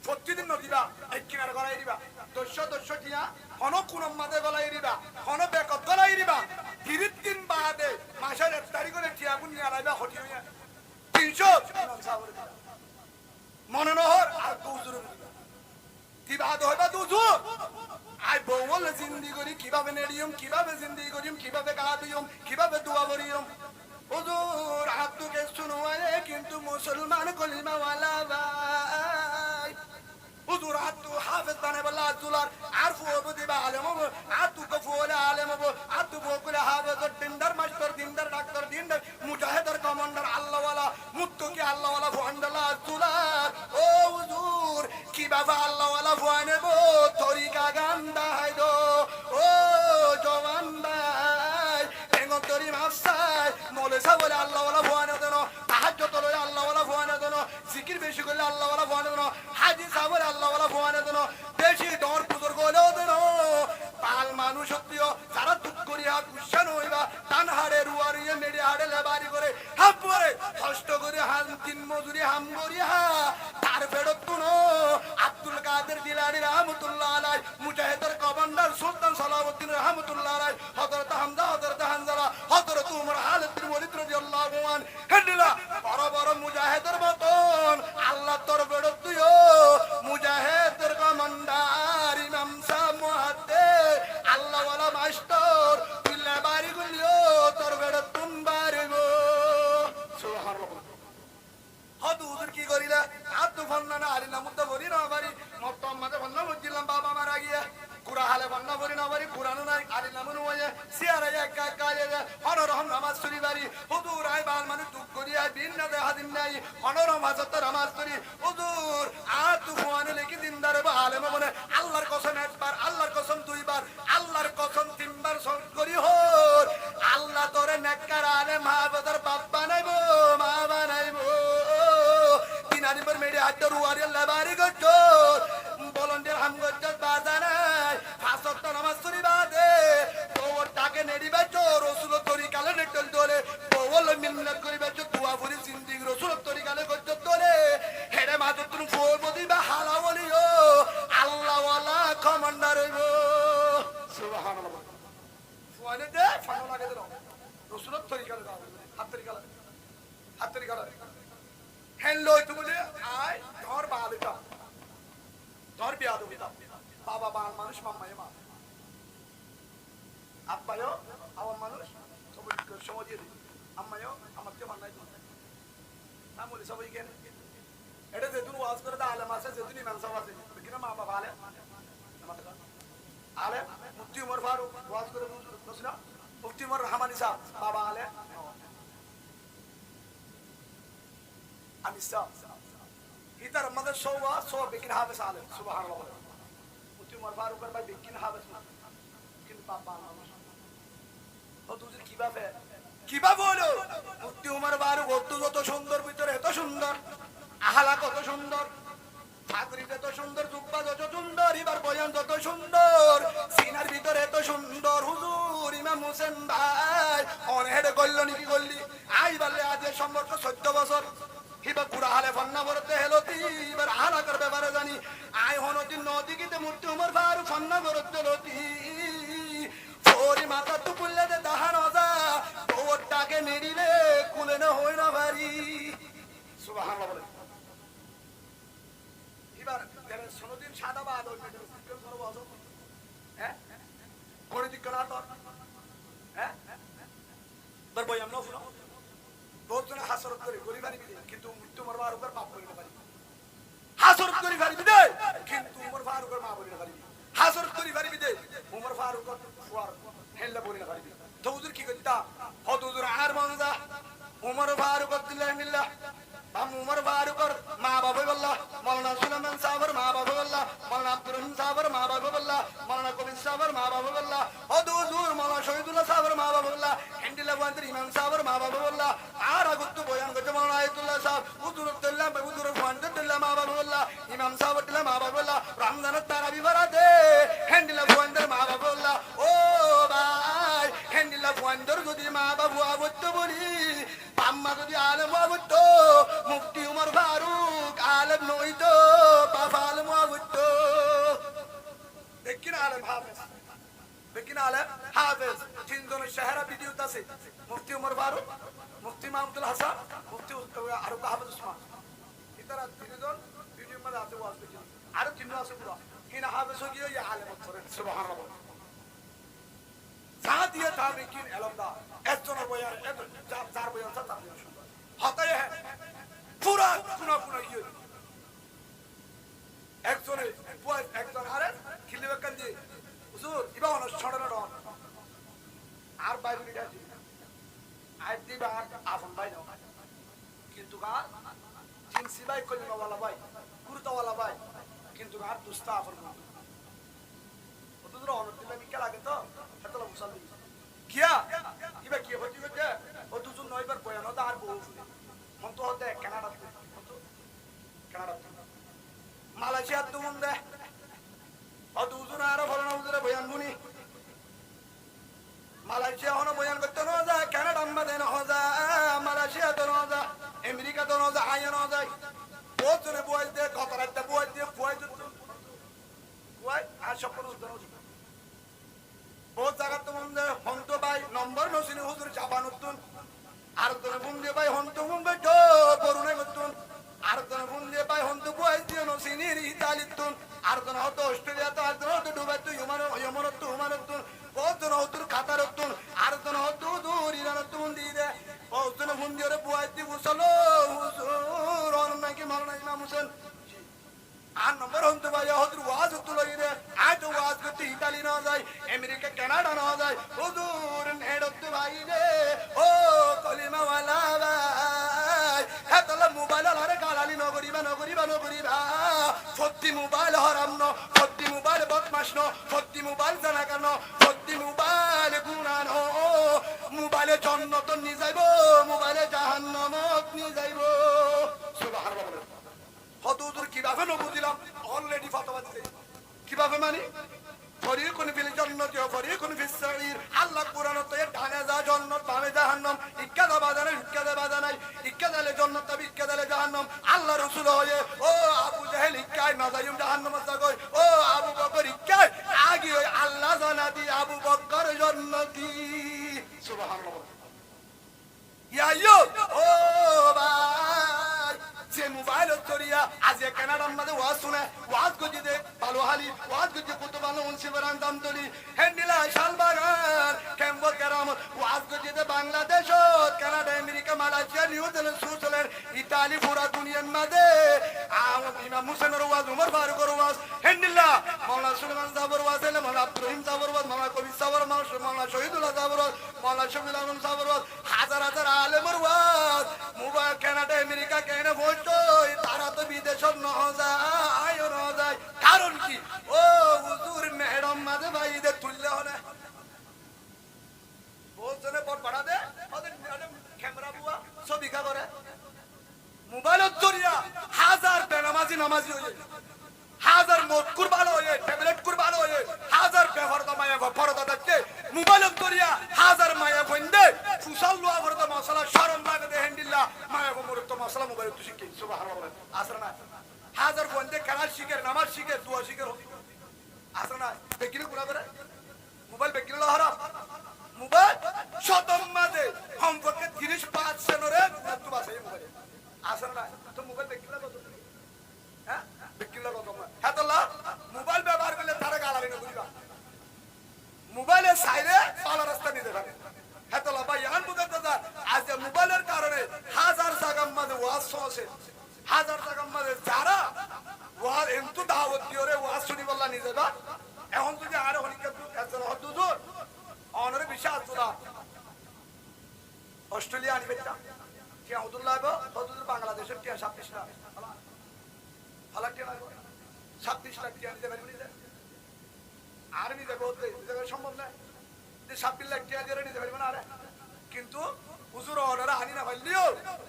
প্রতিদিন নদিবা এক কিনার গলাই দিবা 200 টিয়া হন কুনম মাদে গলাই দিবা হন বেকত গলাই দিবা 30 দিন বাদে মাসের 1 তারিখ করে টিয়া গুন নিয়ে আইবা হটি হইয়া 300 মনে নহর আর দুজুর দিবা হইবা দুজুর আই বউল জিন্দি করি কিভাবে নেডিয়ম কিভাবে জিন্দি করিম কিভাবে গাদিয়ম কিভাবে দোয়া করিম হুজুর হাতুকে শুনওয়ালে কিন্তু মুসলমান কলিমা ওয়ালা ভাই হুজুর আতু হাফেজ বানাই বললা আতুলার আর ফুও দিবা আলেম হবো আতু কো ফুলে আলেম হবো আতু বকুলে হাফেজ দিনদার মাস্টার দিনদার ডাক্তার দিনদার মুজাহিদের কমান্ডার আল্লাহ ওয়ালা মুত্তকি আল্লাহ ওয়ালা ফুয়ান্দাল্লাহ আতুলার ও হুজুর কি বাবা আল্লাহ ওয়ালা ফুয়ানেবো তরিকা গান্দা হাইদো ও জওয়ান ভাই এঙ্গো তরি মাফসাই মলে সাবলে আল্লাহ ওয়ালা ফুয়ানে দেন তাহাজ্জুদ তোলে আল্লাহ ওয়ালা ফুয়ানে দেন জিকির বেশি করলে আল্লাহ ওয়ালা ফুয়ানে দেন হাজি সাবলে আল্লাহ ওয়ালা ফুয়ানে দেন বেশি ডর পুজোর গলেও দেন পাল মানুষ সত্যিও যারা দুঃখ করিয়া কুশান হইবা টান হাড়ে রুয়ারিয়ে মেরে হাড়ে লেবারি করে হাপ পরে কষ্ট করে হাম তিন মজুরি হাম করিয়া তার ফেরত তুনো আব্দুল কাদের জিলানী রহমতুল্লাহ আলাই মুজাহিদের কমান্ডার সুলতান সালাউদ্দিন রহমতুল্লাহ আলাই হযরত হামজা হযরত হানজালা হযরত উমর খালিদ বিন ওয়ালিদ রাদিয়াল্লাহু আনহু হেদিলা বড় বড় মুজাহিদের মতন আল্লাহ তোর ফেরত দিও মুজাহিদের কমান্ডার ইমাম সাহেব মুহাদ্দিস আল্লাহ ওয়ালা মাস্টার বিল্লাহ বাড়ি গুলিও তোর ফেরত তুম বাড়িগো সুবহানাল্লাহ হদ হুজুর কি করিলা আতু ফন্না আলিনা মুদ্দা বলি না বাড়ি মত আমাদের ফন্না বুঝিলাম বাবা মারা গিয়া কুরা হালে ফন্না বলি না বাড়ি কুরআন নাই আলিনা মনু হয়ে সিয়ারে একা কালে হনরহম নামাজ পড়ি বাড়ি হুজুর আই বাল মানে দুঃখ করিয়া দিন না দেহা দিন নাই হনরহম হাজত নামাজ পড়ি হুজুর আতু ফুয়ানে লেকি দিনদার আলেম বলে আল্লাহর কসম একবার আল্লাহর কসম দুইবার আল্লাহর কসম তিনবার সব করি হোর আল্লাহ তোরে নেককার আলেম হাফেজের বাপ বানাইবো মা বানাইবো তিনারি পর মেরে হাত রুয়ারি লেবারি গচ্ছো বলন্ডের হাম গচ্ছো বাজানাই ফাসত নামাজ পড়ি বাদে তোর টাকে নেড়ি বেচো রসুল তরিকালে নেটল দলে বল মিন্নাত করি বেচো দুয়া ফুরি জিন্দিগি রসুল তরিকালে গচ্ছো দলে হেরে মাঝে তুমি ফোর বদিবা হালা বলিও আল্লাহ ওয়ালা কমান্ডার হইবো সুবহানাল্লাহ ফুয়ানে দে ফানো লাগে দাও রসুল তরিকালে দাও হাত তরিকালে হেলো তুমি আই ধর বালিকা ধর বিয়া দেবো বাবা বাল মানুষ মাম্মায় মা আব্বায়ও আমার মানুষ সবাই সময় দিয়ে দিই আম্মায়ও আমার কে মান্নাই দিই না বলি সবাই কেন এটা যেতুন ওয়াজ করে দা আলেম আছে যেতুন ইমাম সাহেব আছে কিনা মা বাবা আলেম মুফতি উমর ফারুক ওয়াজ করে বুঝনা মুফতি উমর রহমানি সাহেব বাবা আলেম আমি সাহেব ইতার আমাদের সওয়া সব বিকিন হাফেজ আলেম সুবহানাল্লাহ মুফতি উমর ফারুক আর ভাই বিকিন হাফেজ কিন্তু বাবা মানুষ ও তুই কিভাবে হলো মুফতি উমর ফারুক যত সুন্দর ভিতরে এত সুন্দর আহলা কত সুন্দর ঠাকুরি যত সুন্দর জুব্বা যত সুন্দর এবার বয়ান যত সুন্দর সিনার ভিতরে এত সুন্দর হুজুর ইমাম হোসেন ভাই অনেক করলো নাকি করলি আই বলে আজ সম্পর্ক 14 বছর হিবা কুড়া হালে ফন্না বলতে হেলতি এবার আহলা করবে পারে জানি আই হনতি নদীতে মুফতি উমর ফারুক ফন্না করতে লতি ওরি মাথা তু পুল্লে দে দাহান ওজা ওটাকে নেড়িলে কুলে না হই না ভারী সুবহানাল্লাহ বলে এবার যারা সনদিন সাদা বাদ ওই মেয়েদের সিস্টেম করবো আজো হ্যাঁ কোন দিক করা তো হ্যাঁ তোর বই আমরা শুনো বহুত জন হাসরত করে গরিবানি বিদে কিন্তু মৃত্যু মরবার উপর পাপ করিতে পারি হাসরত করি পারি বিদে কিন্তু উমর ফারুকের মা বলি না পারি হাসরত করি পারি বিদে উমর ফারুকের ফুয়ার হেল্লা বলি না পারি তো হুজুর কি করতা হদ হুজুর আর মনজা উমর ফারুক আব্দুল্লাহ মিল্লাহ हम उमर फारूक माँ बाबू बल्ला मौलाना सुलेमान साहब माँ बाबू बल्ला मौलाना अब्दुल रहीम साहब माँ बाबू बल्ला मौलाना कबीर साहब माँ बाबू बल्ला हुजूर मौलाना शहीदुल्लाह साहब माँ बाबू बल्ला हिंदीला वांदर इमाम साहब माँ बाबू बल्ला आरा गुत्तु बयान करते मौलाना आयतुल्लाह साहब हुजूर अब्दुल्लाह हुजूर वांदर माँ बाबू बल्ला इमाम साहब माँ बाबू बल्ला रमजान तारावी बरादे हिंदीला वांदर माँ बाबू बल्ला ओ भाई हिंदीला वांदर যদি মা বাবু আবুত্ত বলি আম্মা যদি আলেম আবুত্ত মুফতি উমর ফারুক আলেম নইতো বাবা আলেম আবুত্ত দেখিনা আলেম হাফেজ তিনজনের শহরা ভিডিওতে আছে মুফতি উমর ফারুক মুফতি মাহমুদুল হাসান মুফতি আর হাফেজ উসমান ইতারা তিনজন ভিডিও মধ্যে আছে ওয়াজ দেখি আর তিনজন আছে পুরো কিনা হাফেজ হয়ে গিয়ে আলেম করেন সুবহানাল্লাহ সাদিয়া তাবিকিন এলমদা একজনের বয়ান চার বয়ান চার বয়ান শুনবা হতায় পুরা পুনা পুনা গিয়ে একজনে একজন আরে খিল্লি বেকান দিয়ে হুজুর ইবা অনেক ছড়ানো রন আর বাইরে লিখা আছে আই দিবা আফন ভাই নাও কিন্তু গার জিনসি ভাই কলিমাওয়ালা ভাই কুর্তাওয়ালা ভাই কিন্তু গার দুস্তা আফন হুজুর অনেক দিলে মিকা লাগে তো এতলা মুসাল দিবি কিয়া ইবা কি হইছে গো ও দুজন নয়বার বয়ান হতো আর বউ মন তো হতে কানাডা মালয়েশিয়া তো মন দে ও দুজন আর বলেন হুজুরে বয়ান শুনি মালয়েশিয়া হনো বয়ান করতে না যায় কানাডা আমাদের না যায় মালয়েশিয়া তো না যায় আমেরিকা তো না যায় আইয়া না যায় বহুত জনে বয় দে কতরাতে বয় দিয়ে বয় দিত বয় আর সব কোনো উদ্ধার বহুত জায়গা তো মন দে হন্ত ভাই নম্বর নসিনি হুজুর জাপান উত্তুন আর তোর ফোন দিয়ে ভাই হন্ত মুম্বাই তো করুণা করতুন আর তোর ফোন দিয়ে ভাই হন্ত বয় দিয়ে নসিনি ইতালিতুন আর তোর হতো অস্ট্রেলিয়া তো আর তোর হতো দুবাই তো ইয়মনত হুমানতুন বহুত জন হতুর খাতার উত্তুন আর তোর হতো দূর ইরানতুন দিয়ে দে বহুত জন ফোন দিয়ে বয় দিয়ে বুঝলো হুজুর অন নাকি মারনা ইমাম হোসেন আর নম্বর হন্ত ভাই হতুর ওয়াজ হতো লই রে আজ তো ওয়াজ করতে ইতালি না যায় আমেরিকা কানাডা না যায় হুজুর নেড়তে ভাই রে ও কলিমাওয়ালা ভাই এতলা মোবাইল আরে গালালি নগরিবা সত্যি মোবাইল হারাম ন সত্যি মোবাইল বদমাশ ন সত্যি মোবাইল জানাকার ন সত্যি মোবাইল গুনাহ ন মোবাইলে জান্নাত নি যাইবো মোবাইলে জাহান্নামত নি যাইবো সুবহানাল্লাহ হদুদুর কিভাবে ন বুঝিলাম অলরেডি ফতোয়া দিতে কিভাবে মানে ফরিকুন ফিল জান্নাতি ওয়া ফরিকুন ফিস সাঈর আল্লাহ কুরআনত এ ডানে যা জান্নাত বামে জাহান্নাম ইক্কাদা বাজারে ইক্কাদা বাজানাই ইক্কাদালে জান্নাত তবে ইক্কাদালে জাহান্নাম আল্লাহ রাসূল হয়ে ও আবু জাহেল ইক্কায় না যাইম জাহান্নাম যাগই ও আবু বকর ইক্কায় আগে ওই আল্লাহ জানাতি আবু বকর জান্নাতি সুবহানাল্লাহ ইয়া ইয়ো ও ভাই যে মোবাইল তরিয়া আজ কানাডার মধ্যে ওয়াজ শুনে ওয়াজ গজি দে ভালো হালি ওয়াজ গজি কত ভালো মুন্সিবরান দামতলি হ্যান্ডিলা শালবাগান ক্যাম্বো কেরামত ওয়াজ গজি দে Bangladesh Canada America Malaysia New Zealand Switzerland Italy পুরা দুনিয়ার মধ্যে ইমাম হোসেনের ওয়াজ উমর ফারুকের ওয়াজ হ্যান্ডিলা মাওলানা সুলেমান সাহেবের ওয়াজ মাওলানা আব্দুর রহিম সাহেবের ওয়াজ মাওলানা কবির সাহেবের মাওলানা শহীদুল্লাহ সাহেবের ওয়াজ মাওলানা শফিউল আলম সাহেবের ওয়াজ হাজার হাজার আলেমের ওয়াজ মোবাইল কানাডা আমেরিকা কেন বসতই তারা তো বিদেশ ন যায় ন যায় কারণ কি ও হুজুর ম্যাডাম মাঝে ভাই দে তুললে হলে বহুজনে বড় বাড়া দে ওদের ক্যামেরা বুয়া ছবি কা করে মোবাইলের জরিয়া হাজার বেনামাজি নামাজি হয়ে হাজার মদকুর ভালো হয়ে ট্যাবলেট কুর ভালো হয়ে হাজার বেফরদা মায়া ফরদা দেখতে মোবাইলের জরিয়া হাজার মায়া বন্ধে ফুসাল লোয়া ফরদা মশলা শরম লাগে দে হ্যান্ডিল্লা মায়া মরত মশলা মোবাইল তো শিখি সুবহানাল্লাহ আসরা না হাজার বন্ধে কারার শিখে নামাজ শিখে দোয়া শিখে আসরা না বেকিলে কুরা করে মোবাইল বেকিলে হারাম মোবাইল শতম মাঝে সম্পর্কে 35% রে তো আছে মোবাইল আসরা না তো মোবাইল বেকিলে কত হ্যাঁ বেকিলে কত হ্যাঁ তো মোবাইল ব্যবহার করলে তারা গালারি না বুঝবা মোবাইলে সাইরে পালা রাস্তা নিতে পারে হ্যাঁ তো ভাই আন বুঝতে যা আজ মোবাইলের কারণে হাজার জায়গার মধ্যে ওয়াজ আছে হাজার জায়গার মধ্যে যারা ওয়াজ এমতো দাওয়াত দিওরে ওয়াজ শুনি বললা নিজে বা এখন যদি আর হনিকে একজন হদুজুর অনরে বিশ্বাস তোরা অস্ট্রেলিয়া আনিবে তা কি আব্দুল্লাহ হদুজুর বাংলাদেশের কি 26 লাখ হালাক কি 26 লাখ কি আনিতে পারবি না আর নিতে বলতে সম্ভব না যে 26 লাখ টাকা দিয়ে নিতে পারবে না আরে কিন্তু হুজুর অনরা আনি না পারলিও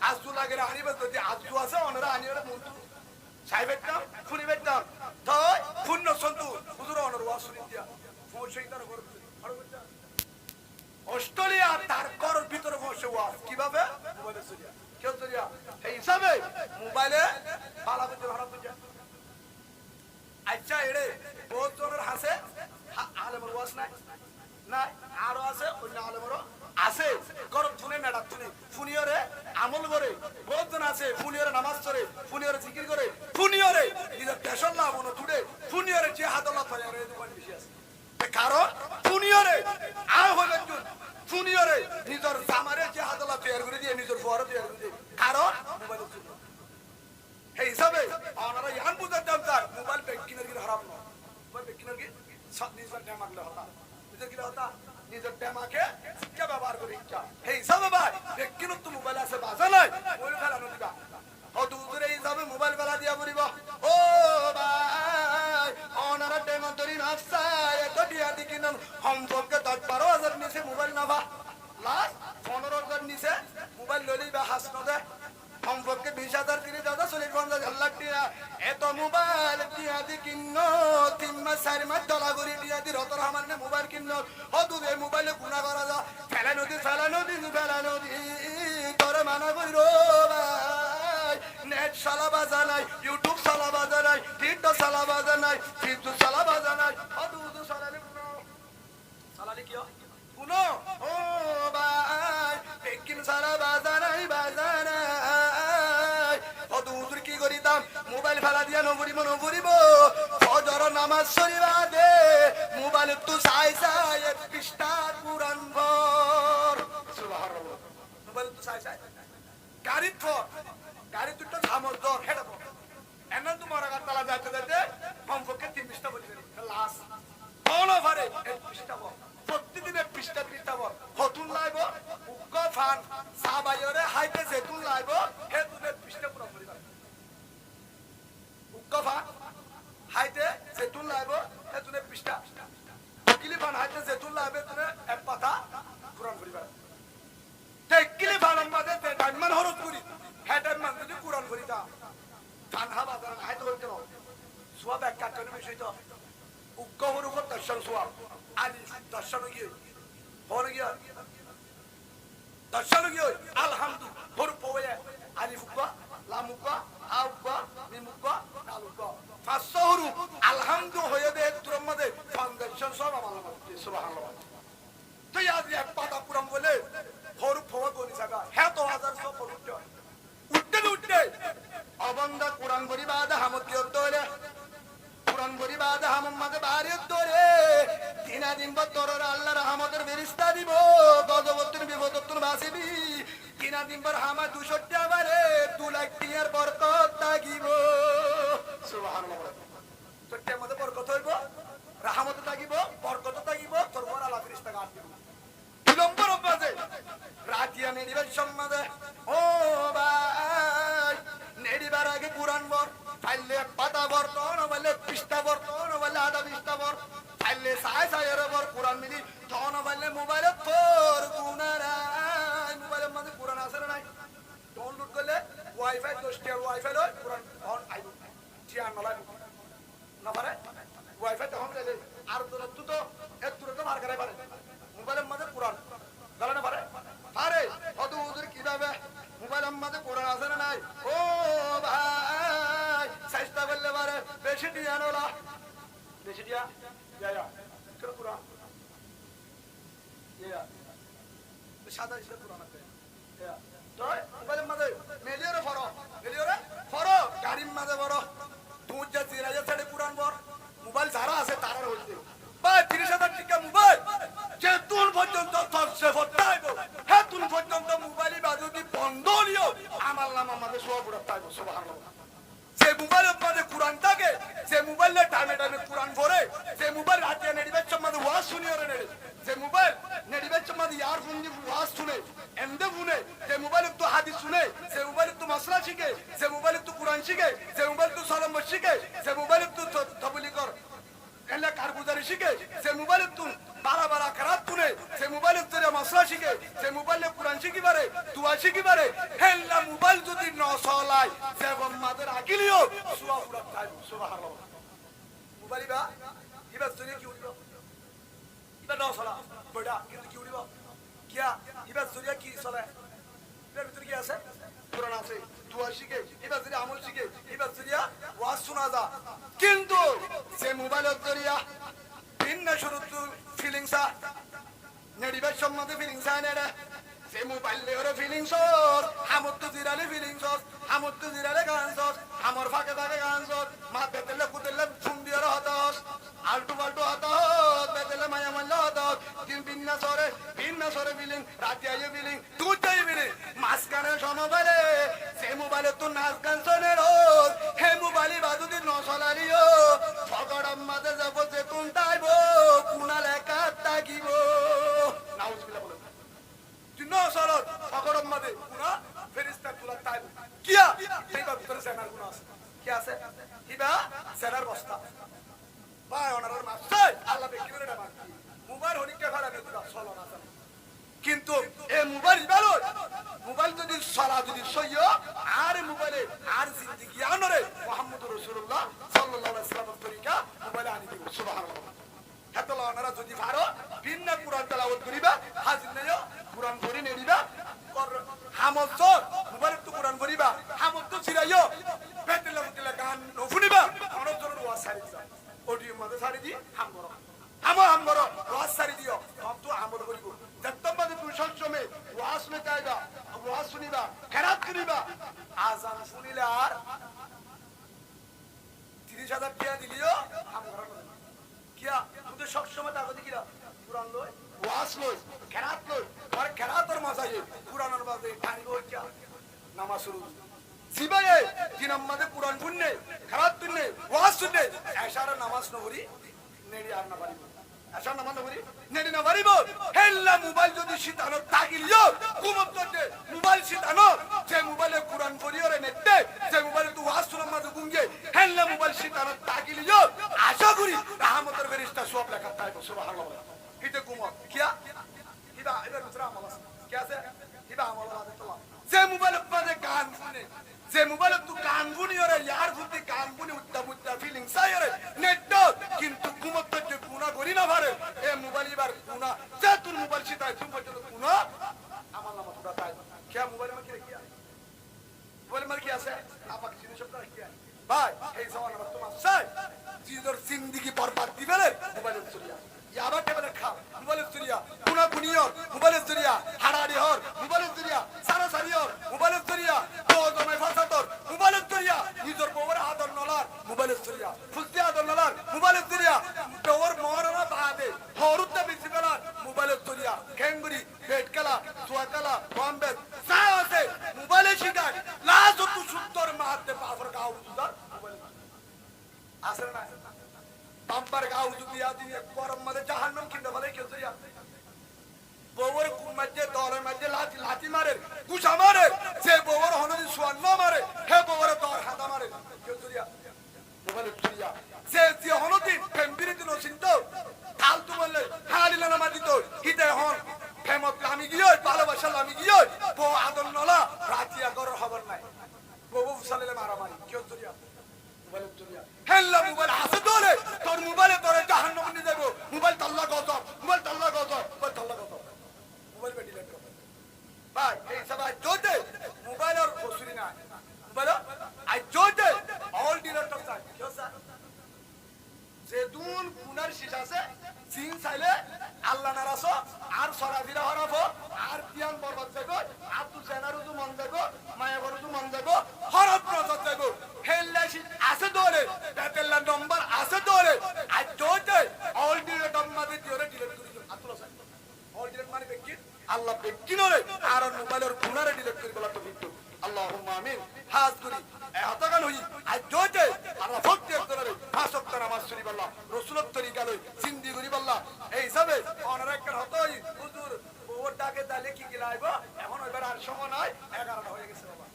আজু লাগে আনিবে যদি আজু আছে অনরা আনিরে মন্তু সাইবের দাম ফুনিবের দাম তো পূর্ণ সন্তু হুজুর অনর ওয়াজ শুনি দিয়া পৌঁছাইতার করে অস্ট্রেলিয়া তার করর ভিতরে বসে ওয়াজ কিভাবে মোবাইলে চলিয়া কেউ চলিয়া এই হিসাবে মোবাইলে পালা বুঝে ভাড়া বুঝে আচ্ছা এড়ে বহুত জনের হাসে আলেমের ওয়াজ নাই নাই আরো আছে অন্য আলেমেরও আছে গরব ধুনে মেডা ধুনে ফুনিয়রে আমল করে বহুত জন আছে ফুনিয়রে নামাজ পড়ে ফুনিয়রে জিকির করে ফুনিয়রে নিজের দেশের লাভ মনে তুলে ফুনিয়রে যে হাদলা পায় আর এই দোকান বেশি আছে কারণ ফুনিয়রে আয় হলে ফুনিয়রে নিজের জামারে যে হাদলা তৈরি করে দিয়ে নিজের বড় তৈরি করে দিয়ে কারণ মোবাইল সেই হিসাবে আপনারা ইয়ান বুঝার দরকার মোবাইল ব্যাংকিংয়ের কি হারাম নয় মোবাইল ব্যাংকিংয়ের কি সব নিজের টাইম আগলে হতা নিজের কি হতা নিজের টাইমাকে কে ব্যবহার করি সেই হিসাবে ভাই ব্যাংকিং তো মোবাইল আছে বাজা নাই মোবাইল ফেলানো দিবা ও দুধরে হিসাবে মোবাইল ফেলা দিয়া পড়িব ও ভাই ওনারা টাইম ধরি নাফসা এত দিয়া দি কিনন সম্পর্কে 10-12,000 নিচে মোবাইল নাবা লাস্ট 15,000 নিচে মোবাইল লইলেই বা হাস নদে সম্পর্কে 20,000 30,000 40,000 লাখ টাকা এত মোবাইল দিয়া দি কিন্ন 3 মাস 4 মাস ডলা করে দিয়া দি রতর আমারনে মোবাইল কিন্ন ও দুধে মোবাইলে গুণা করা যা ফেলানো দি তোরে মানা করি রো ভাই নেট সালা বাজা নাই ইউটিউব সালা বাজা নাই টিকটক সালা বাজা নাই ফেসবুক সালা বাজা নাই ও দুধ সালানি গুনো সালানি কি গুনো ও ভাই বেকিন সালা বাজা নাই ও দুধ কি করিতাম মোবাইল ফেলা দিয়া নবরিব ফজর নামাজ শরীবা দে মোবাইল তো চাই পৃষ্ঠা কুরআন ভর সুবহানাল্লাহ মোবাইল তো চাই গাড়ি ফর গাড়ি দুটো থামর দর হেডা পর এমন তো মারা গাতালা যাইতে সম্পর্কে 3 পৃষ্ঠা বলি লাস্ট কোন ভারে 1 পৃষ্ঠা বল প্রতিদিনে পৃষ্ঠা বল হতুন লাইব উগ্গ ফান সাবায়রে হাইতে যেতুন লাইব হে তুনে পৃষ্ঠা পুরো পরিবার উগ্গ ফান হাইতে যেতুন লাইব হে তুনে পৃষ্ঠা কিলি ফান হাইতে যেতুন লাইব তুনে এক পাতা কুরআন পরিবার তেকিলি ফান মাঝে টাইমান হরত করি হেডের মান যদি কুরআন করিতা কানহা বাজার হাইতে হইতো সওয়াব এক কাটনের বিষয় তো উগ্গ হরুফ দর্শন সওয়াব আলি দর্শন গিয়ে হর গিয়া দর্শন গিয়ে আলহামদু হরুফ হয়ে আলিফ উগ্গ লাম উগ্গ হা উগ্গ মিম উগ্গ দাল উগ্গ 500 হরুফ আলহামদু হয়ে দে তোর মধ্যে ফাউন্ডেশন সব আমল করতে সুবহানাল্লাহ তুই আজ এক পাতা কুরআন বলে হরুফ হওয়া কোন জায়গা হ্যাঁ তো হাজার সব উঠতে অবন্ধ কুরআন পরিবাদ হামতি হলে কুরআন পরিবাদ হামম মাঝে বাড়ি ধরে দিন বতর আল্লাহর রহমতের ফেরেশতা দিব গজবতুন বিপদতুন বাসিবি দিন পর হামা 200 টাকারে 2 লাখ টিয়ার বরকত থাকিব সুবহানাল্লাহ তোর মধ্যে বরকত হইব রহমত থাকিব বরকত থাকিব তোর পর আল্লাহ ফেরেশতা গাছ দিব বিলম্বর অভ্যাসে রাতিয়া নেডিবার সম্মাদে ও ভাই নেডিবার আগে কুরআন বর ফাইলে পাতা বর্তন বলে পৃষ্ঠা বর্তন বলে আধা পৃষ্ঠা বর ফাইলে সায়ের বর কুরআন মিলি তখন বলে মোবাইলে তোর গুনারাই মোবাইলের মধ্যে কুরআন আছে না নাই ডাউনলোড করলে ওয়াইফাই 10 টাকা ওয়াইফাই লয় কুরআন অন আইব জিয়া নলাই না পারে ওয়াইফাই তখন গেলে আর তো এক দূরে তো মার করে পারে মোবাইলের মধ্যে কুরআন গলা না পারে কত ওদের কিভাবে মোবাইলের মধ্যে কুরআন আছে না নাই ও ভাই চেষ্টা করলে পারে বেশি দিয়া নলা বেশি দিয়া ইয়া কোন কুরআন ইয়া সাদা ইসলাম কুরআন আছে ইয়া তো মোবাইলের মধ্যে মেলিয়রে ফরো গাড়ির মধ্যে বড় তুই যা জিরাজা ছেড়ে কুরআন বর মোবাইল যারা আছে তারা হইছে বা 30,000 টাকা মোবাইল যে তুল পর্যন্ত তরসে ফটাইব হ্যাঁ তুল পর্যন্ত মোবাইল বাজুদি বন্ধ হলিও আমার নাম আমাদের সব উড়াইব সুবহানাল্লাহ যে মোবাইলের মধ্যে কুরআন থাকে যে মোবাইলে টাইমে কুরআন পড়ে যে মোবাইল রাতে নেডিবের মধ্যে ওয়াজ শুনিও রে যে মোবাইল নেডিবের মধ্যে ইয়ারফোন দিয়ে ওয়াজ শুনে এমদে শুনে যে মোবাইল তো হাদিস শুনে যে মোবাইল তো মাসলা শিখে যে মোবাইল তো কুরআন শিখে যে মোবাইল তো সালাম শিখে যে মোবাইল তো তবলিগ কর এলা কারগুজারি শিখে যে মোবাইল তো বারা কারাত তুলে যে মোবাইল তোরে মাসলা শিখে যে মোবাইলে কুরআন শিখি পারে দুয়া শিখি পারে হেলা মোবাইল যদি ন চলায় যে মাদের আগিলিও সুয়া পুরা তাই সুবহানাল্লাহ মোবাইল বা ইবা জুনি কি উড়িব ইবা ন চলা বড়া কিন্তু কি উড়িব কিয়া ইবা জুরিয়া কি চলে এর ভিতর কি আছে কুরআন আছে দুয়া শিখে ইবা জুরি আমল শিখে ইবা জুরিয়া ওয়াজ শোনা যা কিন্তু যে মোবাইলের জরিয়া ভিন্ন শুরুত ফিলিংস নেডিবার সম্বন্ধে ফিলিংস আনে যে মোবাইলে ওরে ফিলিংস হামত জিরালে ফিলিংস হামত জিরালে গান আমার ফাঁকে থাকে গান মা বেতেলে কুতেলে ফোন দিয়ে হতাশ আলটু পাল্টু হতাশ বেতেলে মায়া মাল্য হতাশ তিন বিন্যাসরে বিলিং রাতে আইয়ে বিলিং দুটাই বিলিং মাঝখানে সমবাইলে সে মোবাইলে তো নাচ গান শোনে রোজ হে মোবাইলি বাজুদি নসলারিও ফগড়ম মাঝে যাব যে কোন তাইব কোনা লেখা তাকিব নাউজুবিল্লাহ বলে নসলত ফগড়ম মাঝে কোনা ফেরেশতা তুলা তাইব কিয়া এইবার ভিতরে সেনার গুণ আছে কি আছে কিবা সেনার বস্তা ভাই ওনার মাসে আল্লাহ বেকিরে না মোবাইল হনিকে ফেলা দিতা চলো না কিন্তু এই মোবাইল যদি সারা যদি সইয় আর মোবাইলে আর জিন্দেগি আনরে মুহাম্মদুর রাসূলুল্লাহ সাল্লাল্লাহু আলাইহি ওয়াসাল্লামের তরিকা মোবাইলে আনি দিব সুবহানাল্লাহ হেতলা ওনারা যদি ভারো ভিন্ন কুরআন তেলাওয়াত করিবা হাজির নয় কুরআন পড়ি নেড়িবা হামত মোবাইলে তো কুরআন পড়িবা হামত তো ছিড়াইও বেতলা মুতলা গান শুনিবা অনেক জন ওয়াজ সারি দিবা অডিও মধ্যে সারি দি হামর ওয়াজ সারি দিও সব তো আমল করিব যতবাদে তুমি সবসময় ওয়াজ মেটাইবা ওয়াজ শুনিবা কেরাত করিবা আজান শুনিলে আর 30,000 টাকা দিলিও আমল কিয়া তুই সবসময় তা কইতে কিরা কুরআন লই ওয়াজ লই কেরাত লই আর কেরাতর মজাই কুরআনের বাদে টাইম হই কিয়া নামাজ শুরু সিবায়ে দিন আমাদের কুরআন শুননে কেরাত শুননে ওয়াজ শুননে এশার নামাজ নবরি নেড়ি আর না পারিব আশা নামাজ নবরি নেড়ি না পারিব হেল্লা মোবাইল যদি শয়তান তাগিলিও ঘুমত দে মোবাইল শয়তান যে মোবাইলে কুরআন পড়িওরে নেতে যে মোবাইলে তুই ওয়াজ শুনম মাঝে গুঙ্গে হেল্লা মোবাইল শয়তান তাগিলিও আশা করি রহমতের ফেরেশতা সব লেখা তাইব সুবহানাল্লাহ হিতে ঘুমত কিয়া হিবা এবার মুসরা আমল আছে কি আছে হিবা আমল আছে তো যে মোবাইল পড়ে গান শুনে যে মোবাইলে তুই গান শুনিওরে ইয়ার ফুটি গান শুনি উত্তা ফিলিং সাইরে নেট কিন্তু ঘুমত দে গুনাহ করি না পারে এ মোবাইল এবার গুনাহ যে তুই মোবাইল শিতাই তুমি পর্যন্ত গুনাহ আমার নাম পুরা তাই কি মোবাইল মে কি মোবাইল মে কি আছে আপা কি জিনিস আপনারা কি ভাই এই সওয়াল আমার তোমার চাই জিদর জিন্দেগি বরবাদ দিবেলে মোবাইলের জরিয়া ইয়াবা টেবলে খা মোবাইলের জরিয়া গুনাহ গুনিয়র মোবাইলের জরিয়া হারাড়ি হর মোবাইলের জরিয়া সারা সারিয়র মোবাইলের জরিয়া তো জমে ফাসাতর মোবাইলের জরিয়া নিজর বউর আদর নলার মোবাইলের জরিয়া ফুসতি আদর নলার মোবাইলের জরিয়া বউর মহরনা বাদে হরুতে বেশি বেলার মোবাইলের জরিয়া খেঙ্গুরি পেট কালা সোয়া কালা বম্বে সা আছে মোবাইলে শিকার লাজ তো সুন্দর মারতে পাফর গাও সুন্দর মোবাইল আসে না বাম্পার গাও দিয়া দিয়ে গরম মধ্যে জাহান্নাম কিনতে বলে কেউ জরিয়া বউর মধ্যে দলের মধ্যে লাঠি মারে গুছা মারে যে বউর হনদি সোয়ান্ন মারে হে বউর দর হাতা মারে কেউ জরিয়া মোবাইলের জরিয়া যে হনদি ফেমবিরি দিন চিন্তা ফালতু বললে হালিলা নামা দিত হিতে হন ফেমত লামি গিয়ে ভালোবাসা লামি গিয়ে বউ আদর নলা রাতিয়া গরর খবর নাই বউ ফুসালে মারামারি কেউ জরিয়া মোবাইলের জরিয়া হেল্লা মোবাইল হাসে তোলে তোর মোবাইলে তোরে জাহান্নাম নিয়ে যাবো মোবাইল তাল্লা গজব মোবাইল তাল্লা গজব মোবাইল তাল্লা গজব মোবাইল পে ডিলিট কর ভাই এই সব আজ জোতে মোবাইল আর ওসুরি না মোবাইল আজ জোতে অল ডিলিট কর স্যার কি স্যার যে দুন গুনার শীষ আছে জিন চাইলে আল্লাহ নারাজ আর সরাফিরা হরাফ আর পিয়ান বরবাদ যাইব আব্দুল জানারুজু মন যাইব মায়াবরুজু মন যাইব হরফ নজর যাইব হেল্লাশি আছে দোলে বেতেল্লা নম্বর আছে দোলে আজ জোতে অল ডিলিট আমাদের দিওরে ডিলিট করি আতুল স্যার অল ডিলিট মানে বেকি আল্লাহ বেকিনরে আর মোবাইলের গুনারে ডিলিট করি বলা তো বিদ্যু আল্লাহুম্মা আমিন হাজ করি এতগান হই আজ জোতে আল্লাহ ফক্তি একদরে ফাসক্ত নামাজ শরীফ আল্লাহ রাসূলের তরিকা লই জিন্দি করি আল্লাহ এই হিসাবে অনার একটা হতই হুজুর ওর ডাকে তালে কি গিলাইব এখন ওইবার আর সময় নাই 11টা হয়ে গেছে বাবা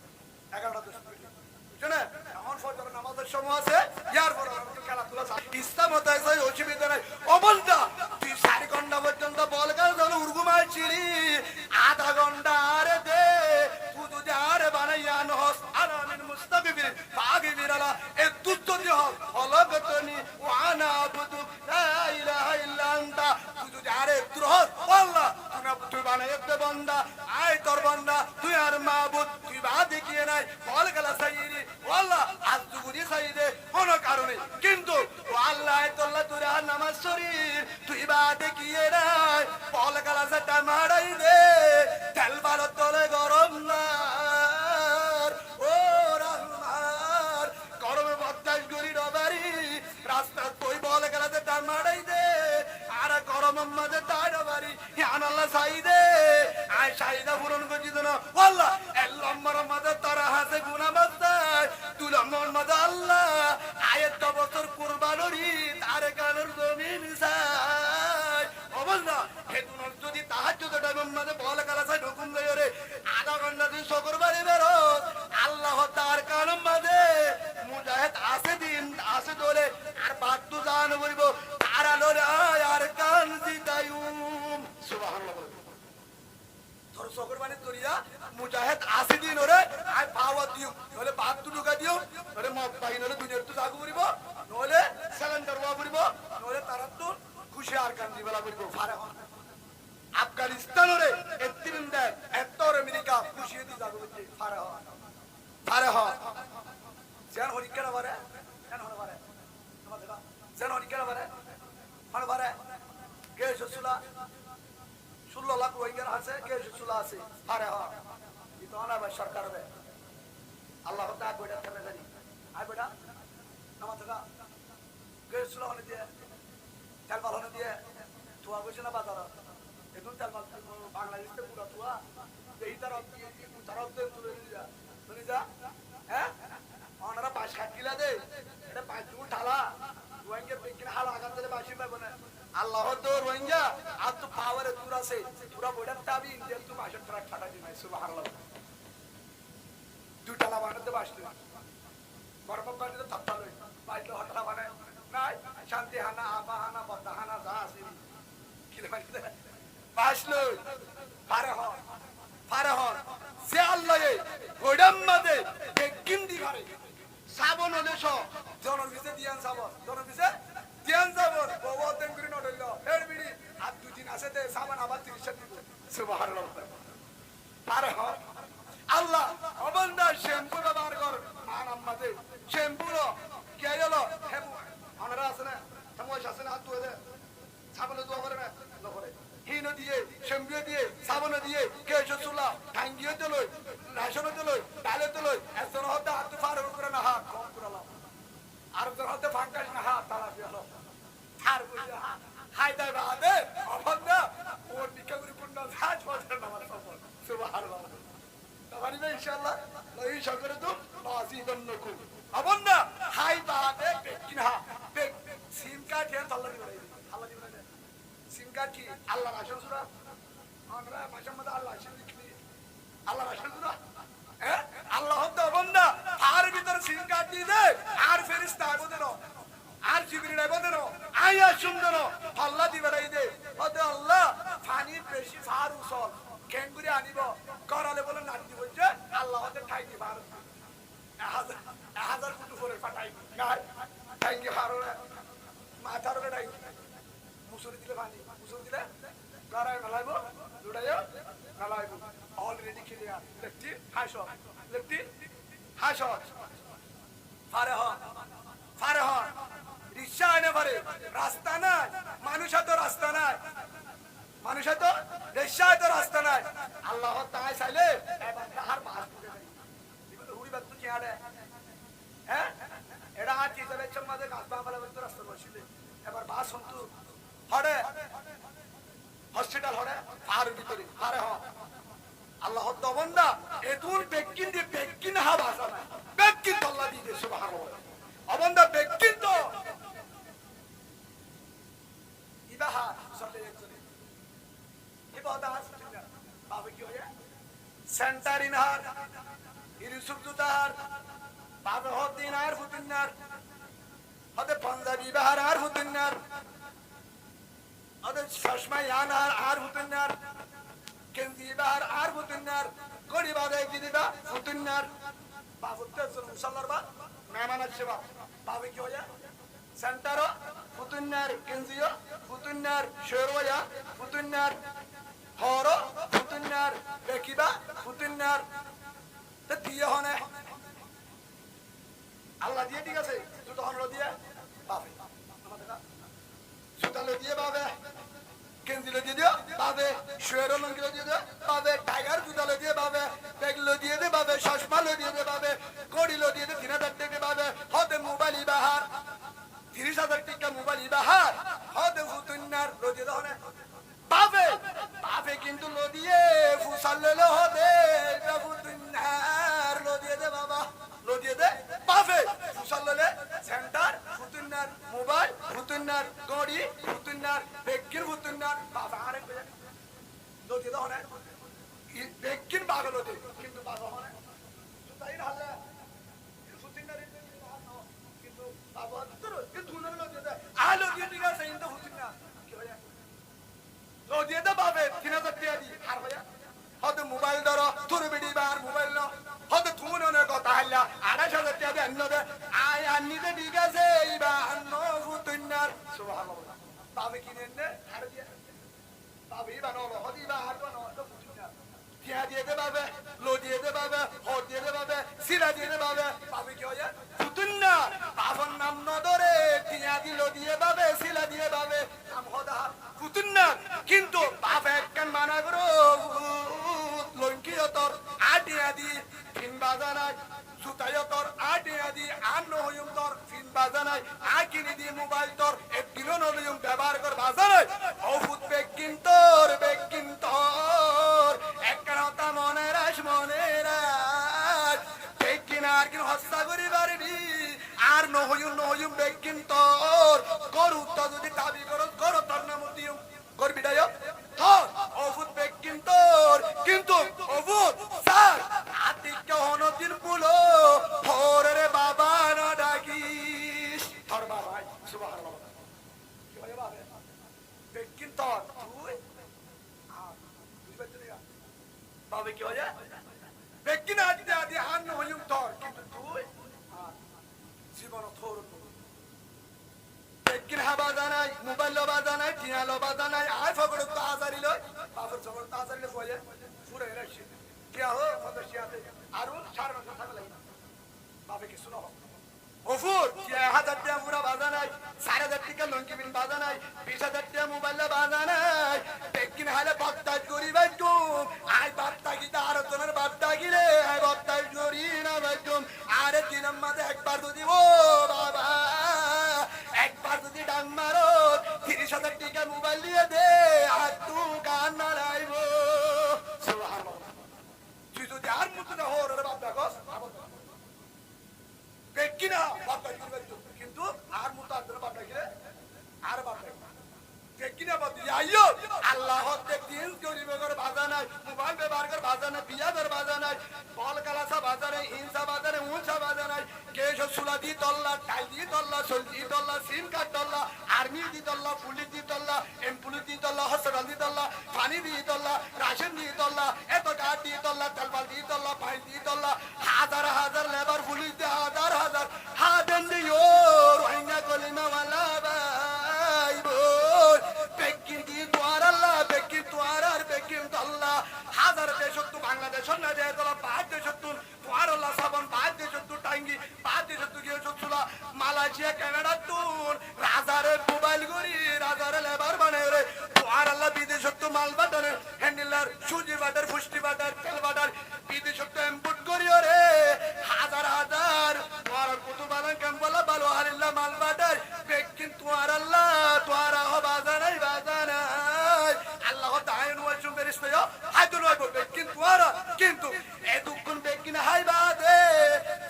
11টা 10 মিনিট বুঝছেন এখন ফজর নামাজের সময় আছে ইয়ার পর খেলা তুলা ইসলাম হতে আছে অসুবিধা নাই অবলদা তুই 4 ঘন্টা পর্যন্ত বল গাল ধর উর্গু মারছিলি আধা ঘন্টা আরে দে তুই যদি আরে বানাইয়া নহস আলামিন মুস্তাগফির ফাগফিরালা এ তুত্তনি হল হলগতনি ওয়ানা আবুদু লা ইলাহা ইল্লা আনতা তুই যদি আরে দ্রোহ আল্লাহ তুই বানাইতে দে বান্দা আয় তোর বান্দা তুই আর মাবুদ তুই বাদে কি নাই বল গালা সাইরি আল্লাহ আজগুরি সাইদে কোন কারণে কিন্তু আল্লাহ তোল্লা তুই আর নামাজ শরীর তুই বাদে কি নাই বল গালা সাটা মারাই দে তেল ভালো তলে গরম না ও রহমান গরমে বদাস গরি রবারি রাস্তা তুই বল গালা সাটা মারাই দে আর গরম মাঝে তাড় বাড়ি চকর পানি তরিয়া মুজাহিদ 80 দিন ওরে আই পাওয়া দিও নহলে বাদ দুটুকা দিও নহলে মদ বাহিনী হলে দুনিয়ার তো জাগু করিব নহলে সিলিন্ডার ওয়া করিব নহলে তারা তো খুশি আর কান্দি বেলা করিব ফারে আফগানিস্তানরে এত্তিরিন্দা এত্তর আমেরিকা খুশি দি জাগু করতে ফারে হ যেন হরিকেরা বারে যেন হরে বারে তোমাদের যেন হরিকেরা বারে মানে বারে কে সুসুলা 16 লাখ রোহিঙ্গা আছে কে সুসুলা আছে ফারে হ তো না ভাই সরকার হবে আল্লাহ তাআলা কইটা থামে জানি আই বেটা আমাদের কে সুসুলা হলে দিয়ে তেল বালনে দিয়ে তুয়া কইছে না বাজার এখন তেল বাংলাদেশে পুরা তুয়া এই তারফ তুলে নিয়ে যা হ্যাঁ ওনারা 5 কিলো দে এটা 5 টুকু ঢালা রোহিঙ্গা বেকিন হাল আগাম দিলে বাসি পাবো না আল্লাহ তো রোহিঙ্গা আর তো পাওয়ারে দূর আছে পুরা বইটার তাবি ইন্ডিয়ার তো 5 ট্রাক ফাটা দিই সুবহানাল্লাহ দুটা লা বানাতে বাসলো গরম পানি তো থাপ্পা লই বাইলে হটলা বানায় নাই শান্তি হানা আবা হানা বদা হানা যা আছে কিলোমিটার বাসলো ফারে হ সে আল্লাহ গোডাম মাদে বেকিন দি ঘরে সাবন হলে স জনর ভিসে দিয়ান সাবন জনর ভিসে দিয়ান সাবন বহুত দিন করে নটল এর বিড়ি আর দুদিন আছে তে সাবন আবার 30 দিব সুবহানাল্লাহ ফারে হ আল্লাহ অবন্দা শ্যাম্পু ব্যবহার কর মান আম্মাদে শ্যাম্পু কে হলো হেবু আমরা আছে না সময় আছে না হাত ধুয়ে সাবন দোয়া করে না করে হিনো দিয়ে শ্যাম্পু দিয়ে সাবন দিয়ে কেশো চুলা টাঙ্গিয়ে দিলই রাশন দিলই ডালে দিলই একজন হতে হাত ফার করে না হাত কম করালাম আর একজন হতে ফাঙ্কাস না হাত তালা দিল আর বুঝা হাই দাই বাদে অবন্দা ওর নিকা করে পূর্ণ সাজ বছর নামাজ সফল সুবহানাল্লাহ তাবারি না ইনশাআল্লাহ লই সকরে তো নাসিবান্নকু অবন্দা হাই বাদে বেকিনা সিম কার্ড হেন আল্লাহ দিবেন আল্লাহ দিবেন সিম কার্ড কি আল্লাহ রাসূল সূরা আমরা মাশাআল্লাহ আল্লাহ রাসূল কি আল্লাহ রাসূল সূরা হ্যাঁ আল্লাহ তো অবন্দা আর ভিতর সিম কার্ড দি দে আর ফেরেশতা আইবো দেন আর জিবরিল আইবো দেন আয়া সুন্দর আল্লাহ দিবেন দে ওতে আল্লাহ পানি বেশি ফার উসল কেঙ্গুরি আনিব করালে বলে না দিব যে আল্লাহ ওতে ঠাই দি বার 1000 ফুট উপরে ফাটাই গায় ঠাইঙ্গি হারো মাথার উপরে ঠাই মুসুরি দিলে পানি মুসুরি দিলে গড়ায় মেলাইব দুড়াইও মেলাইব অলরেডি ক্লিয়ার লেফটি হাসো ফারে হ রিকশা আনে পারে রাস্তা নাই মানুষ তো রাস্তা নাই মানুষ তো রিকশা তো রাস্তা নাই আল্লাহ তাই চাইলে এবার তাহার বাস দিতে দেয় এগুলো হুড়ি বাদ তো চেয়ারে হ্যাঁ এটা আর চিতাবের চম্মাদের গাছ বাংলা বলতে রাস্তা বসিলে এবার বাস হন্তু হড়ে হসপিটাল হড়ে পাহাড়ের ভিতরে পারে হ আল্লাহ তবন্দা এতুন বেকিন দিয়ে বেকিন হা ভাষা নাই বেকিন তো আল্লাহ দিয়ে সুবহানাল্লাহ অবন্দা বেকিন তো ইবাহা সলে একজনে ইবাদা হাসনা বাবা কি হয় সেন্টার ইনহার ইউসুফ দুতার বাবা হদিন আর ফুতিনার হদে পাঞ্জাবি বাহার আর ফুতিনার হদে চশমা ইয়ানার আর ফুতিনার কেন্দি বাহার আর ফুতিনার গড়ি বাদে কি দিবা ফুতিনার বাবুতে মুসাল্লার বা মেহমান আছে বাবা কি হয় সেন্টার ফুতিনার কেন্দিও ফুতিনার শেরওয়া ফুতিনার হরো ফুতিনার বেকিবা ফুতিনার তে দিয়ে হনে আল্লাহ দিয়ে ঠিক আছে জুতো হনলো দিয়ে বাবে জুতালো দিয়ে বাবে কেন্দিলো দিয়ে দিও বাবে শুয়েরো লঙ্গিলো দিয়ে দিও বাবে টাইগার জুতালো দিয়ে বাবে বেগলো দিয়ে দে বাবে চশমালো দিয়ে দে বাবে গড়িলো দিয়ে দে 3000 টাকা বাবে হতে মোবাইল বাহার 30000 টাকা মোবাইল বাহার হতে ফুতুন্নার লো দিয়ে দাও না বাবে বাবে কিন্তু লো দিয়ে ফুসাললো হতে ফুতুন্নার লো দিয়ে দে বাবা লো দিয়ে দে বাবে ফুসাললে সেন্টার ফুতুন্নার মোবাইল ফুতুন্নার গড়ি ফুতুন্নার বেকির ফুতুন্নার বাবা আরে লো দিয়ে দাও না বেকির বাবা লো দিয়ে কিন্তু বাবা হয় তাই হালে ফুতুন্নার কিন্তু বাবা তো কিন্তু লো দিয়ে দে আলো দিয়ে দিগা সেইন তো ফুতুন্নার কি হয় লো দিয়ে দে বাবে 3000 টাকা দি আর হয় হতে আন্নদে আয় আন্নিতে ঠিক আছে এইবা আন্ন ফুতুন্নার সুবহানাল্লাহ বাবে কিনেন নে আর দিয়া বাবে বানো হদিবা আর বানো ফুতুন্নার টিয়া দিয়ে দে বাবে লো দিয়ে দে বাবে হর দিয়ে দে বাবে সিরা দিয়ে দে বাবে বাবে কি হয় ফুতুন্নার বাবার নাম ন ধরে টিয়া দিল দিয়ে বাবে সিলা দিয়ে বাবে নাম হদা ফুতুন্নার কিন্তু বাবা একখান মানা করো লঙ্কিয়তর আটি আদি ফিন বাজানাই সুতায়তর আটি আদি আর নহয়ুম তর ফিন বাজানাই আকিনি দি মোবাইল তর একদিনও নলয়ুম ব্যবহার কর বাজানাই ওফুত বেকিন্তর একখান হতা মনে রাস বেকিনার কিন হস্তা করি পারবি আর নহয়ুম বেকিন্তর গরু তো যদি দাবি করো গরু তোর নাম দিও করবি দায় অভূত কিন্তু অভূত স্যার আতিক্য হনদিন পুলো হরে বাবা না ডাকিস তোর বাবা সুবহানাল্লাহ কি হয় বাবা কিন্তু তুই বাবা কি হয় বেকিন আদি হান হইম তোর কিন্তু তুই জীবন থোর বেকিন হাবা জানাই মোবাইল বাজানাই টিয়ালো বাজানাই আই ফগড় তো আজারি লই বাবার জবর তাজারি লই কইলে পুরো এরাছি কি হো ফদশিয়াতে আরুন চার মাস থাকা লাগি বাবে কি শুনো ওফুর কি 1000 টাকা পুরা বাজানাই 4000 টাকা লঙ্কি বিন বাজানাই 20000 টাকা মোবাইল বাজানাই বেকিন হালে বাত্তাজ করি বাইকু আই বাত্তা কি তার তোর বাত্তা কি রে আই বাত্তাজ করি না বাইকু আরে দিনের মাঝে একবার তো দিব বাবা একবার যদি ডাং মারো 30,000 টাকা মোবাইল দিয়ে দে আর তু গান না লাইব সুবহানাল্লাহ তুই যদি আর মুতনা হর রে বাপ দেখো বেকিনা বাপ কিন্তু আর মুত আর বাপ দেখে আর বাপ বেকিনা বাপ আইয়ো আল্লাহ দিন গরিব করে বাজা নাই মোবাইল ব্যবহার করে বাজা নাই বিয়াদের বাজা নাই বল কালাসা বাজা নাই ইনসা বাজা নাই উনসা বাজা নাই কেশ সুলা দি দল্লা টাই দি দল্লা সলজি দল্লা সিম কার্ড দল্লা আর্মি দি দল্লা পুলিশ দি দল্লা এমপুলিশ দি দল্লা হসপিটাল দি দল্লা পানি দি দল্লা রাশন দি দল্লা এত কার্ড দি দল্লা তেলবাল দি দল্লা পাইল দি দল্লা হাজার লেবার পুলিশ দি হাজার হাদেন দি ও রোহিঙ্গা কলিমা ওয়ালা ভাই বোন বেকিন দি তোয়ার আল্লাহ বেকিন তোয়ার আর বেকিন দল্লা হাজার দেশত্তু বাংলাদেশ না দেয় দল্লা 5 দেশত্তু তোয়ার আল্লাহ সাবন 5 দেশত্তু টাঙ্গি 5 দেশত্তু গিয়ে চুলা মালয়েশিয়া কানাডা তুন রাজারে মোবাইল করি রাজারে লেবার বানায় রে তোয়ার আল্লাহ বিদেশত্তু মাল বাটারে হ্যান্ডেলার সুজি বাটার ফুষ্টি বাটার তেল বাটার বিদেশত্তু ইম্পোর্ট করি রে হাজার তোয়ার কুতুব আলম কামবালা বালো হারিল্লাহ মাল বাটার বেকিন তোয়ার আল্লাহ তোয়ারা হ বাজানাই আল্লাহ তাআলা ওয়াজুম বেরিস্তায় হাদুল ওয়াব বেকিন তোয়ারা কিন্তু এদুকুন বেকিন হাই বাদে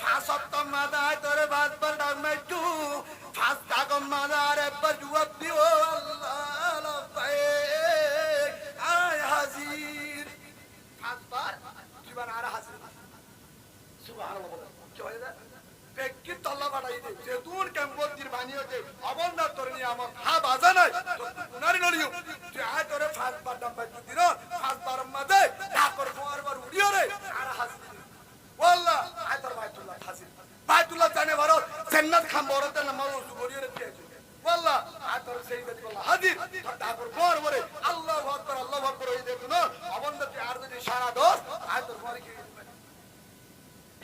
ফাসত্তম মাদায় তোরে বাদবার ডাগমাই তু ফাস দাগম মাদার একবার জবাব দিও আল্লাহ লাফায়ে আয় হাজির ফাসবার জীবন আর হাজির সুবহানাল্লাহ কি হয় না বেকিন তল্লা বাড়াই দে যে দূর ক্যাম্পোজির বানিয়ে দে অবন্দার তোর নিয়ে আমার হা বাজা নাই নারী নলিও তুই আয় তোরে ফাসবার ডাম্বাই তু দিন ফাসবার মাদে ডাকর ফোয়ারবার উড়িও রে আর হাজির ওয়াল্লাহ আয় তোর বাইতুল্লাহ জানে ভারত জান্নাত খাম বড়তে নামাজ করিয়ে রেখে ওয়াল্লাহ আয় তোর সেই বাইতুল্লাহ হাজির ডাকর ফোয়ার বরে আল্লাহু আকবার ওই দেখুন অবন্দা তুই আর যদি সারা দোস আয় তোর পরে কি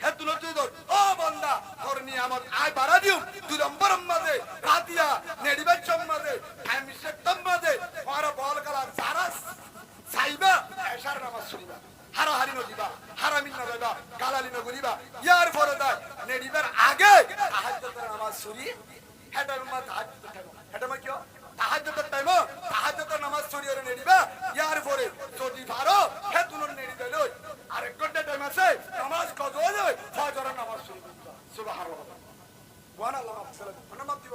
হেতুলো তুই দর ও বান্দা তোর নিয়ামত আয় বাড়া দিও 2 নম্বর মাঝে রাতিয়া নেডিবার মাঝে আমি সেক্টম মাঝে ওরা বল কালার সারা সাইবা এশার নামাজ শুনিবা হারাহারি নদিবা হারামিন না যাবা গালালি না করিবা ইয়ার পরে দা নেডিবার আগে তাহাজ্জুদের নামাজ শুনি হেটার মাঝে তাহাজ্জুদ টাইম হেটা মা কিও তাহাজ্জুদের টাইম তাহাজ্জুদের নামাজ শুনি ওরে নেডিবা ইয়ার পরে যদি পারো হেতুলো নেডি দেলো আর এক ঘন্টা টাইম আছে নামাজ কত হয় ফজরের নামাজ শুরু করবা সুবহানাল্লাহ ওয়ান আল্লাহ মাফসালাম মাপ দিব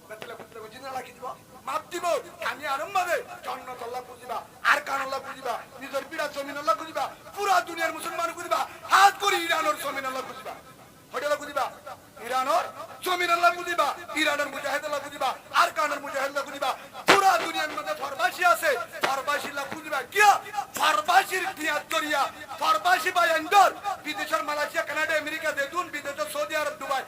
বেতলে পুত্রকে জিনা রাখি দিব মাপ দিব আমি আরম্ভে জান্নাত আল্লাহ খুঁজিবা আর কান আল্লাহ খুঁজিবা নিজের পিড়া জমিন আল্লাহ খুঁজিবা পুরা দুনিয়ার মুসলমান খুঁজিবা হাত করে ইরানের জমিন আল্লাহ খুঁজিবা হোটেল খুঁজিবা ইরানের জমিন আল্লাহ খুঁজিবা ইরানের মুজাহিদ আল্লাহ খুঁজিবা আর কানের মুজাহিদ আল্লাহ খুঁজিবা পুরা দুনিয়ার মধ্যে ফরবাসী আছে ফরবাসী আল্লাহ খুঁজিবা কিয়া ফরবাসীর নিয়াত করিয়া ফরবাসী বাই এন্ডর বিদেশের মালয়েশিয়া কানাডা আমেরিকা দেতুন বিদেশের সৌদি আরব দুবাই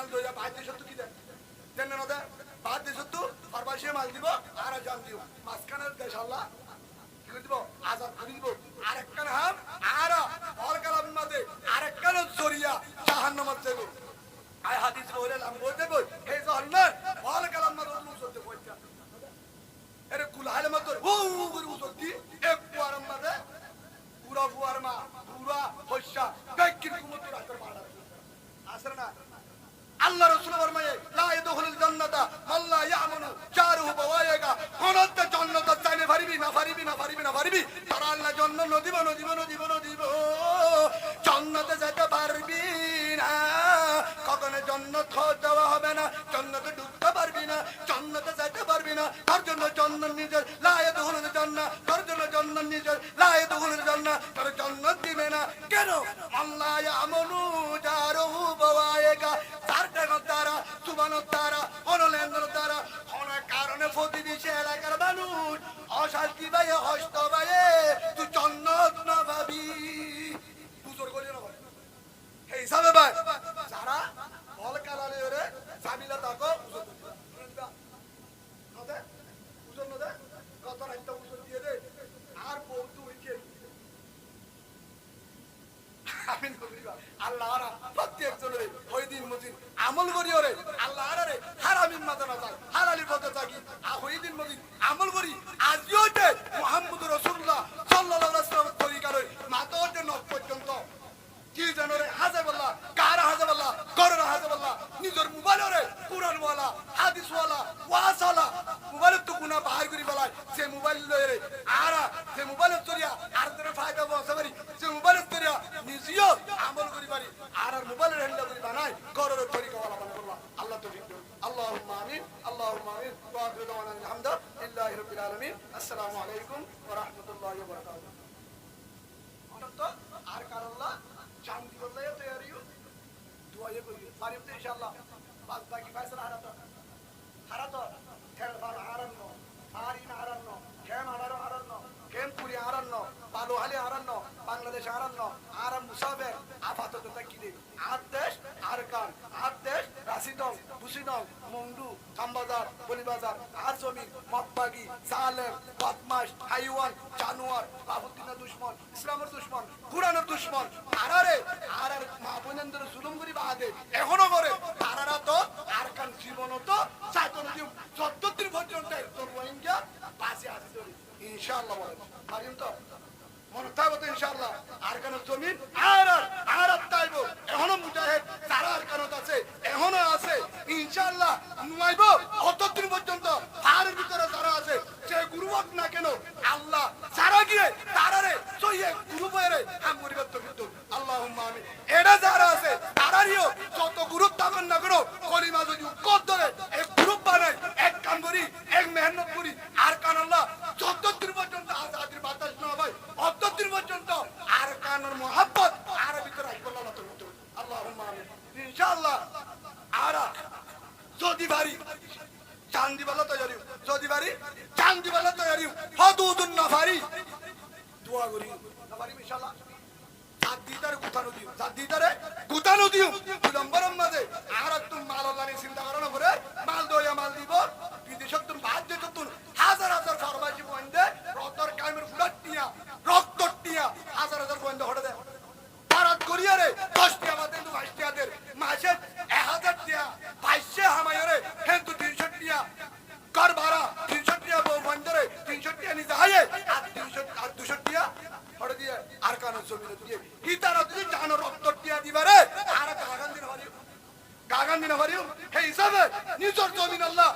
মাল দইয়া বাইর দেশ তো কি দেন দেন না দে বাইর দেশ তো ফার্মাসি মাল দিব আর জান দিব মাঝখানের দেশ আল্লাহ কি করে দিব আজাদ করে দিব আরেকখান হাম আর অল কালাম মাঝে আরেকখান জরিয়া জাহান্নামে যাব আই হাদিস বলে লাম বলতে বল হে জাহান্নাম অল কালাম মাঝে উসতে পয়সা এর কুলাইলে মাত্র ও করে উসতি এক কুয়ার মাঝে পুরা কুয়ার মা পুরা হইসা কাইকির কুমত রাখতে পারা আসর না আল্লাহ রাসূল ফরমায়ে লা ইয়াদখুলুল জান্নাতা মান লা ইয়ামুনু জারুহু বাওয়ায়েগা কোনত জান্নাত চাইলে পারিবি না পারিবি না পারিবি না পারিবি তারা আল্লাহ জান্নাত নদিব নদিব নদিব নদিব জান্নাতে যেতে পারবি না কখনো জান্নাত খাওয়া দেওয়া হবে না জান্নাতে ঢুকতে পারবি না জান্নাতে যেতে পারবি না তার জন্য জান্নাত নিজের লা ইয়াদখুলুল জান্নাত তার জন্য জান্নাত নিজের লা ইয়াদখুলুল জান্নাত তার জান্নাত দিবে না কেন আল্লাহ ইয়ামুনু জারুহু বাওয়ায়েগা তারা সুবহানাল্লাহ তারা অনলেন্দ্র তারা অনেক কারণে প্রতিবেশী এলাকার মানুষ অশান্তি ভাইয়ে হস্ত ভাইয়ে তুই জান্নাত না ভাবি বুঝর করি না ভাই এই হিসাবে ভাই যারা বল কালালে ওরে জামিলা তাকো বুঝর নদে বুঝর নদে কত রাইতা বুঝর দিয়ে দে আর বউ তুই কে আমিন করিবা আল্লাহ আর প্রত্যেক জনের ওই দিন মুজিন আমল করি ওরে আল্লাহ আরে হারামিন মাথা না যায় হালালি পথে থাকি ওই দিন মুজিন আমল করি আজিও যে মুহাম্মদুর রাসূলুল্লাহ সাল্লাল্লাহু আলাইহি ওয়াসাল্লাম তরিকার মাথা হতে নখ পর্যন্ত কি জানোরে হাজাবাল্লাহ কারা হাজাবাল্লাহ কররা হাজাবাল্লাহ নিজের মোবাইলরে কুরআন ওয়ালা হাদিস ওয়ালা ওয়াসালা মোবাইল তো গুনাহ বাহির করি বলাই সে মোবাইল লয়ে আরা সে মোবাইলের জরিয়া আর ধরে ফায়দা বসে পারি সে মোবাইলের জরিয়া নিজেও আমল করি পারি আর মোবাইলের হ্যান্ডেল করি বানাই করর তরিকা ওয়ালা বানাই আল্লাহ তৌফিক দেন আল্লাহুম্মা আমিন আল্লাহুম্মা আমিন ওয়া আখিরু দাওয়ানা আলহামদুলিল্লাহি রাব্বিল আলামিন আসসালামু আলাইকুম ওয়া রাহমাতুল্লাহি ওয়া বারাকাতুহু অনন্ত আর কারল্লাহ শান্তি বললে তৈরিও দুয়ায়ে করি পারিম তো ইনশাআল্লাহ বাদ বাকি ফয়সালা হারাতো খেল ভালো হারান্ন আরিন হারান্ন কেম হারারো হারান্ন কেম পুরি হারান্ন বালু হালি হারান্ন বাংলাদেশ হারান্ন আরাম মুসাবে আপাতত তাকিলে আর দেশ আরকান আর দেশ রাশিদং বুসিদং মংডু কামবাজার বলিবাজার আর জমি মতবাগি জালেম বদমাশ হাইওয়ান জানোয়ার বাবুদ্দিনের দুশমন ইসলামের দুশমন কুরআনের দুশমন আরারে আর মা বোনেদের জুলুম করি বাদে এখনো করে তারারা তো আরকান জীবন তো চাইতন দিও ৭৪ পর্যন্ত তোর রোহিঙ্গা বাসে আসি ইনশাআল্লাহ বলেন পারিম তো মনে থাকবো তো ইনশাআল্লাহ আরকানের জমিন আর তাইব এখনো মুজাহিদ যারা আরকানত আছে এখনো আছে ইনশাআল্লাহ নুয়াইব কতদিন পর্যন্ত আর ভিতরে যারা আছে সে গুরুবক না কেন আল্লাহ যারা গিয়ে তারারে সইয়ে গুরুবরে আমরি করতে কিন্তু আল্লাহুম্মা আমিন এরা যারা আছে তারারিও যত গুরুত্ব দাবেন না করো কলিমা যদি কত ধরে এক গ্রুপ বানাই এক কাম করি এক মেহনত করি আরকান আল্লাহ যতদিন পর্যন্ত আজাদির বাতাস না হয় অতদিন পর্যন্ত আরকানের মুহাব্বত আর ভিতরে রাখবো আল্লাহ তো আল্লাহুম্মা আমিন ইনশাআল্লাহ আর যদি বাড়ি চান্দি বলা তৈরি যদি বাড়ি চান্দি বলা তৈরি হদুদুন নাফারি দোয়া করি নাফারি ইনশাআল্লাহ জাদিদারে গুতানো দিও বিলম্বরম মাঝে আর তুমি মাল আল্লাহর চিন্তা করো না করে মাল দইয়া মাল দিব বিদেশত তুমি বাদ দিত তুমি হাজার হাজার ফরমাইশি বন্ধে রক্তর কামের ফুলাট টিয়া রক্ত টিয়া হাজার হাজার বন্ধ হটে দেয় ভারত করিয়ারে 10 টিয়া বাদে 22 টিয়াদের মাসে 1000 টিয়া 22 হামায়রে কিন্তু 300 টিয়া কর ভাড়া 300 টিয়া বউ বন্ধরে 300 টিয়া নিতে হয় আর 300 আর 200 টিয়া হটে দিয়ে আর কানের জমিনে দিয়ে ইতারা যদি জানো রক্ত টিয়া দিবারে আর গাগান দিন পারিও হে হিসাবে নিজর জমিন আল্লাহ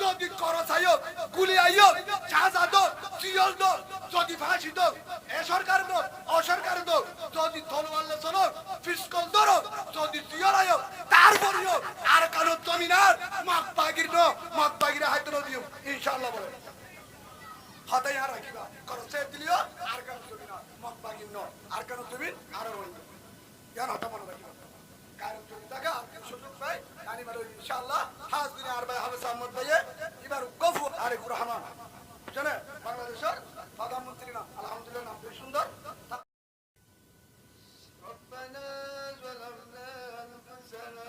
যদি করো চাইও গুলি আইও চাঁদা দো সিয়ল দো যদি ফাঁসি দো এ সরকার দো অসরকার দো যদি তলোয়ালে চলো ফিসকল ধরো যদি সিয়ল আইও তারপরেও আর কানো জমিন আর মক বাগির হাইতো দিও ইনশাআল্লাহ বলে হাতাই আর রাখিবা করো সে দিলিও আর কানো জমিন মক বাগির ন আর কানো জমিন আর হইল জ্ঞান হতা মনে রাখিবা কারণ তুমি টাকা সুযোগ পাই জানি মানে ইনশাআল্লাহ হাজদিন আর ভাই হাফেজ আহমদ ভাইয়ে এবার গফুর আরিফুর রহমান জানে বাংলাদেশের প্রধানমন্ত্রী না আলহামদুলিল্লাহ নাম বেশ সুন্দর ربنا ظلمنا أنفسنا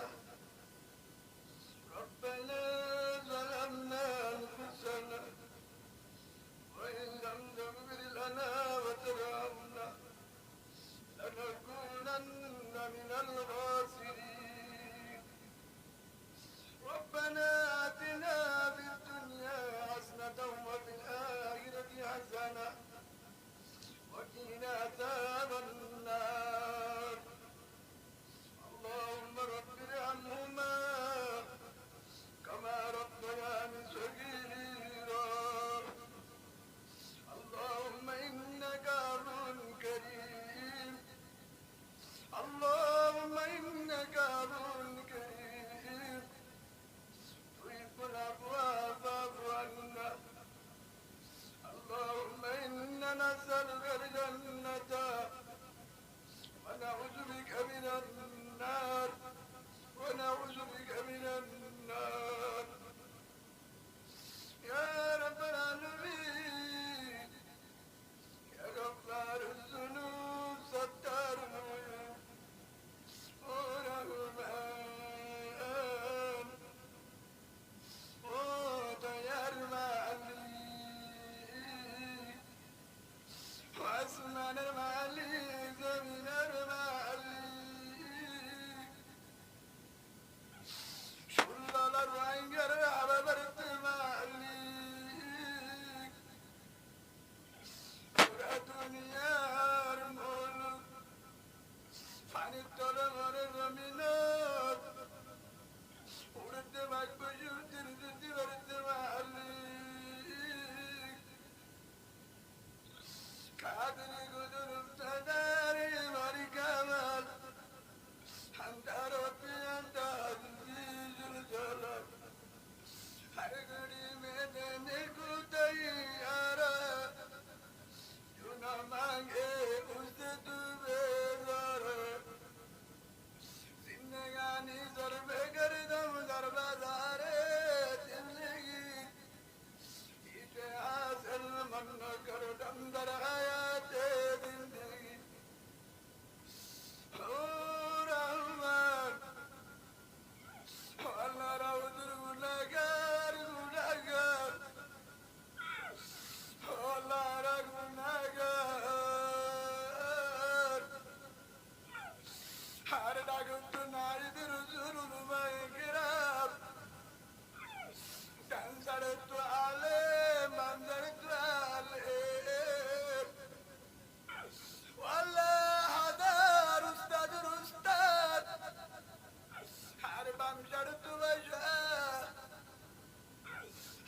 মাস্টার তো বসা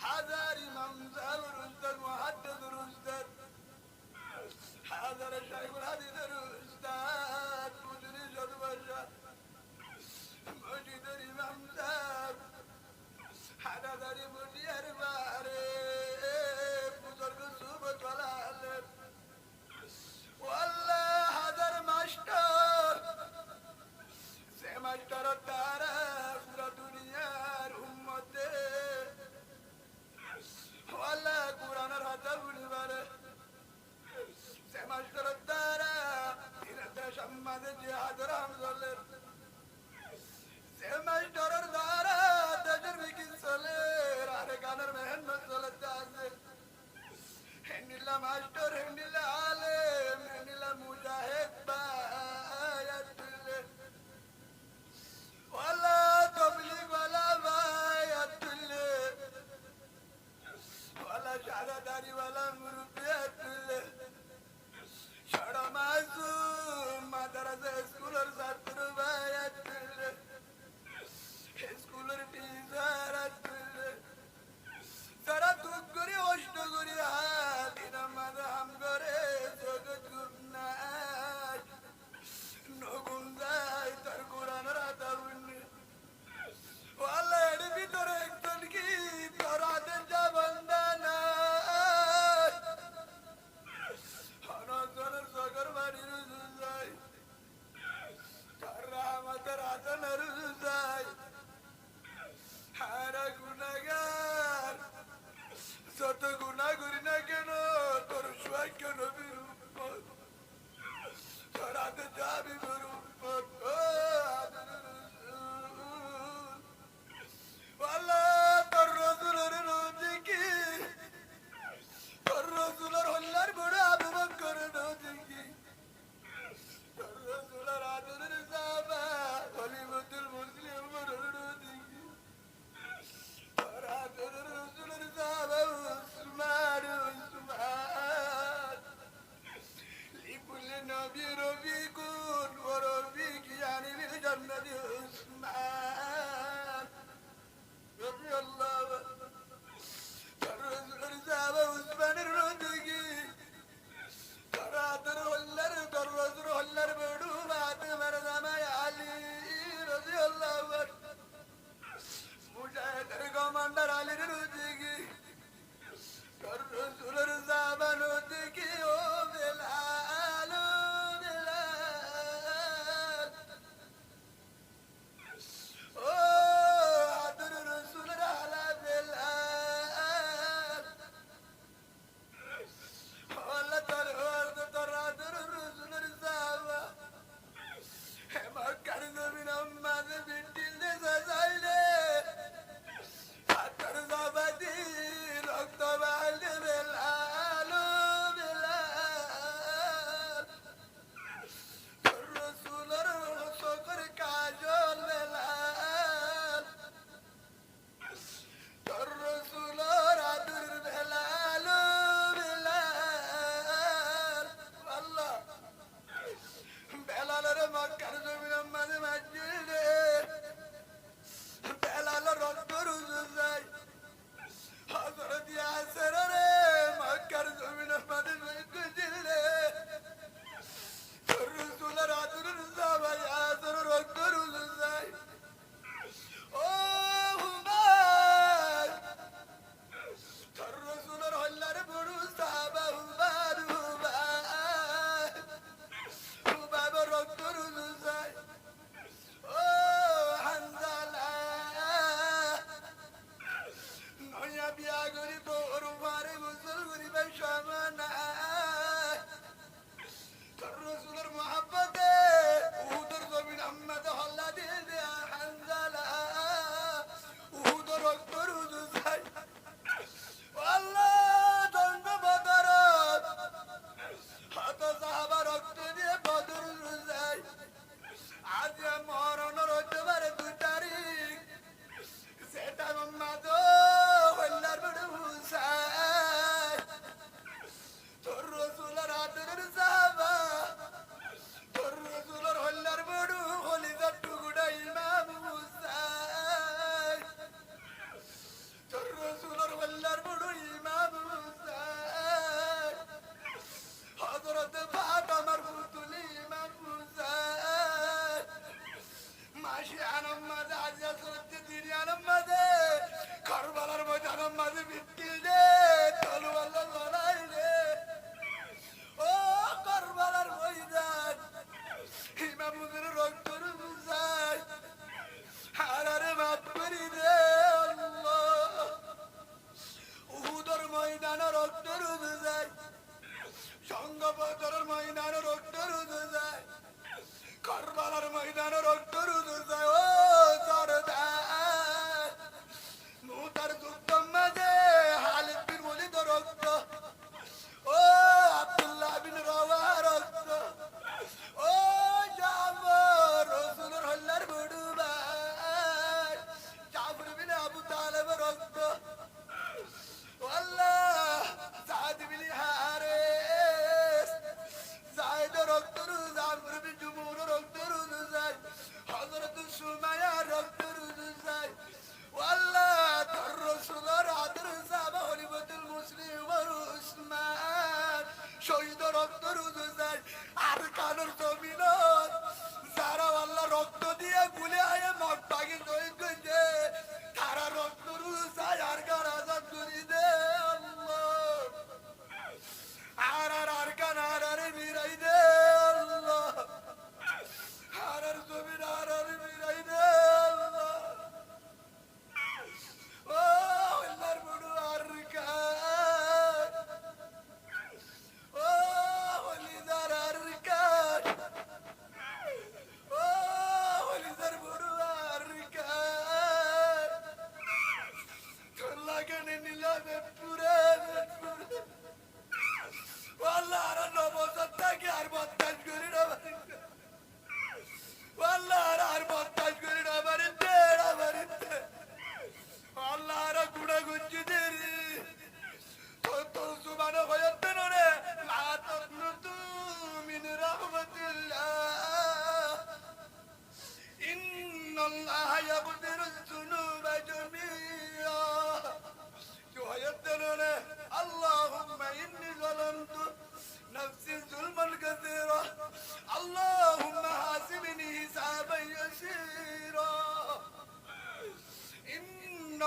হাজার ইমাম সাহেবের উস্তাদ মুহাদ্দিসের উস্তাদ হাজার শাইখুল হাদিসের উস্তাদ মুজরিদ বসা মসজিদের ইমাম সাহেব হাজারি মুজিয়ার বারে বুজুর্গ সুবত আলেম ওয়াল্লাহ হাজার মাস্টার সে মাস্টার তারা পুরা দুনিয়া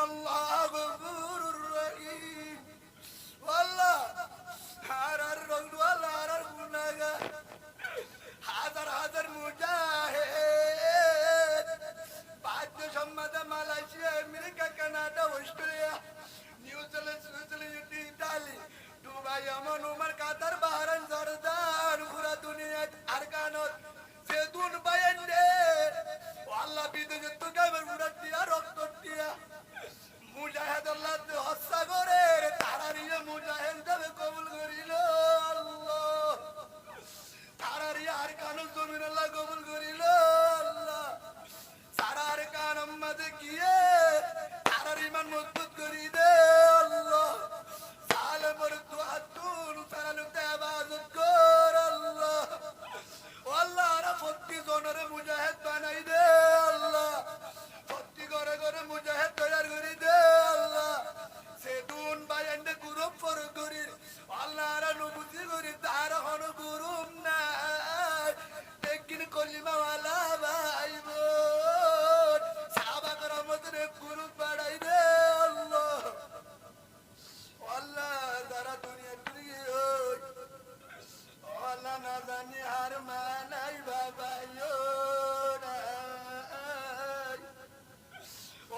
ইন্নাল্লাহ গফুরুর রহিম। আল্লাহ আর রংওয়ালা আর গুনাহগার হাজার হাজার মুজাহিদ বাদ্য সম্মাদা Malaysia America Canada Australia New Zealand Switzerland Italy Dubai Oman Oman Qatar Bahrain Jordan পুরা দুনিয়া আরকানত সেদুন বায়ান্ডে আল্লাহ বিদেশে তো গাবের উড়া দিয়া রক্ত দিয়া মুজাহিদ আল্লাহ হত্যা করে তারারিয়ে মুজাহিদ দেবে কবুল করিল আল্লাহ তারারিয়ে আর কানু জমিন আল্লাহ কবুল করিল আল্লাহ সারার কান আম্মাদে গিয়ে তারার ইমান মজবুত করি দে আল্লাহ সালে পর দুআতুন সালালু তাবাজুত কর আল্লাহ আল্লাহ আর প্রতি জনরে মুজাহিদ বানাই দে আল্লাহ প্রতি ঘরে ঘরে মুজাহিদ তৈয়ার করি দে আল্লাহ সেদুন বায়ান্ডে গ্রুপ ফর করি আল্লাহ আর নবুজি করি তার হন গ্রুপ নাই দেখিন কলিমা ওয়ালা ভাই বোন সাহাবা کرامদের গ্রুপ বাড়াই দে আল্লাহ আল্লাহ যারা দুনিয়া ফিরে ওই আল্লাহ না জানি আর মানাই বাবা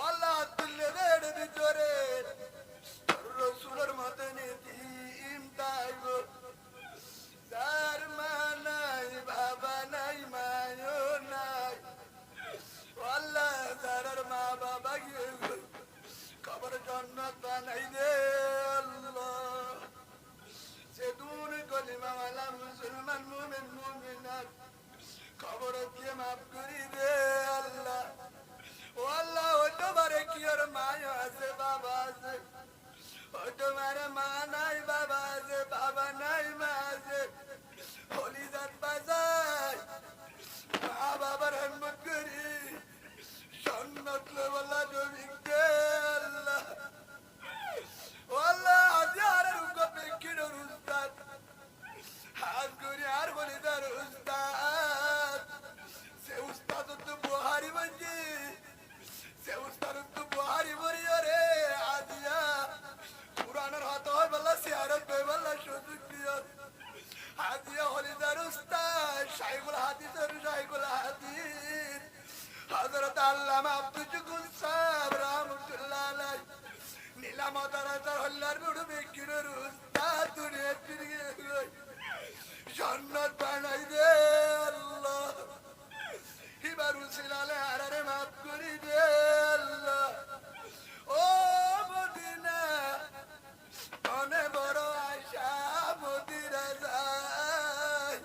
আল্লাহ তুল্লের ভিতরে রসুলের মতো নীতিম তাইব যার মা নাই বাবা নাই মায়ও নাই আল্লাহ যারার মা বাবা গিয়ে কবর জান্নাত বানাই দে আল্লাহ সেদুন কলিমা ওয়ালা মুসলমান মুমিন মুমিনাত কবর দিয়ে মাফ করি দে আল্লাহ ও আল্লাহ ও তোমারে কি আর মায়া আছে বাবা আছে ও তোমারে মা নাই বাবা আছে বাবা নাই মা আছে হলিজাত বাজাই মা বাবার রহমত করি জান্নাত লেওয়ালা নবী দে আল্লাহ ও আল্লাহ হাজারের উগো বেকিনোর উস্তাদ হাত করি আর হলিদার উস্তাদ সে উস্তাদ তো বুহারি বঞ্জি সে উস্তাদ তো বুহারি বরিও রে আজিয়া কুরআনের হাত হয় বল্লা সিয়ারত বে বল্লা সুযোগ দিও আজিয়া হলিদার উস্তাদ শাইখুল হাদিস হযরত আল্লামা আব্দুল জুকুল সাহেব রাহমাতুল্লাহ আলাইহি নীলামতারাজার হল্লার বড় বেকিনোর উস্তাদ দুনিয়া ফিরে গই জান্নাত বানাই দে আল্লাহ হিবার উসিলালে আরারে মাফ করি দে আল্লাহ ও মদিনা মনে বড় আশা মদিনা যায়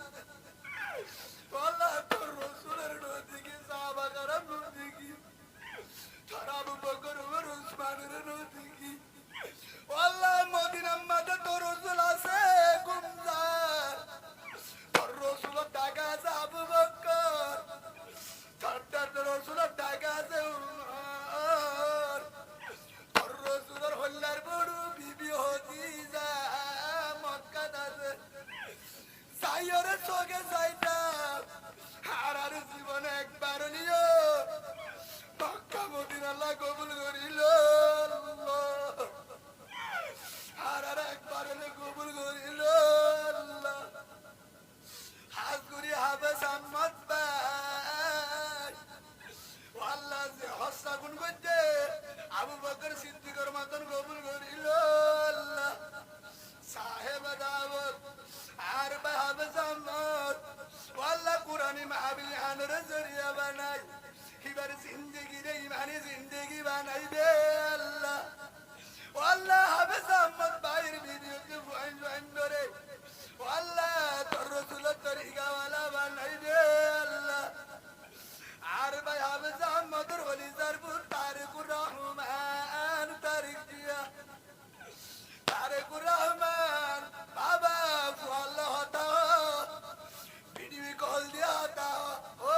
আল্লাহ তোর রসুলের নদীকে সাহাবা کرام নদীকে তারা আবু বকর ওমর উসমানের নদীকে আল্লাহ মদিনা মাঝে তোর রসুল আছে গুমজার তোর রসুলের টাকা আছে আবু বকর তোর রসুলের টাকা আছে উমর তোর রসুলের হল্লার বড় বিবি হদিজা মক্কা আছে সাইয়রে চোখে যাইতা আর জীবনে একবার নিও মক্কা মদিনা আল্লাহ কবুল করিল আর একবার কবুল করিল আল্লাহ হাত করি হাবেস আহমদ ভাই আল্লাহ যে হস্তা গুণ করতে আবু বকর সিদ্দিকের মতন কবুল করিল আল্লাহ সাহেব দাওয়াত আর ভাই হাবেস আহমদ আল্লাহ কুরআনি মাহফিল আনর জরিয়া বানাই এবার জিন্দেগি রে ইমানি জিন্দেগি বানাই দে আল্লাহ আল্লাহ হাবেস আহমদ ভাইয়ের ভিডিওতে জয়েন করে আল্লাহ তোর রসুলের তরিকা ওয়ালা বানাই দে আল্লাহ আর ভাই হাবেস আহমদের হলিজারপুর তারিকুর রহমান তারিক দিয়া তারিকুর রহমান বাবা আল্লাহ হতা ভিডিও কল দিয়া হতা ও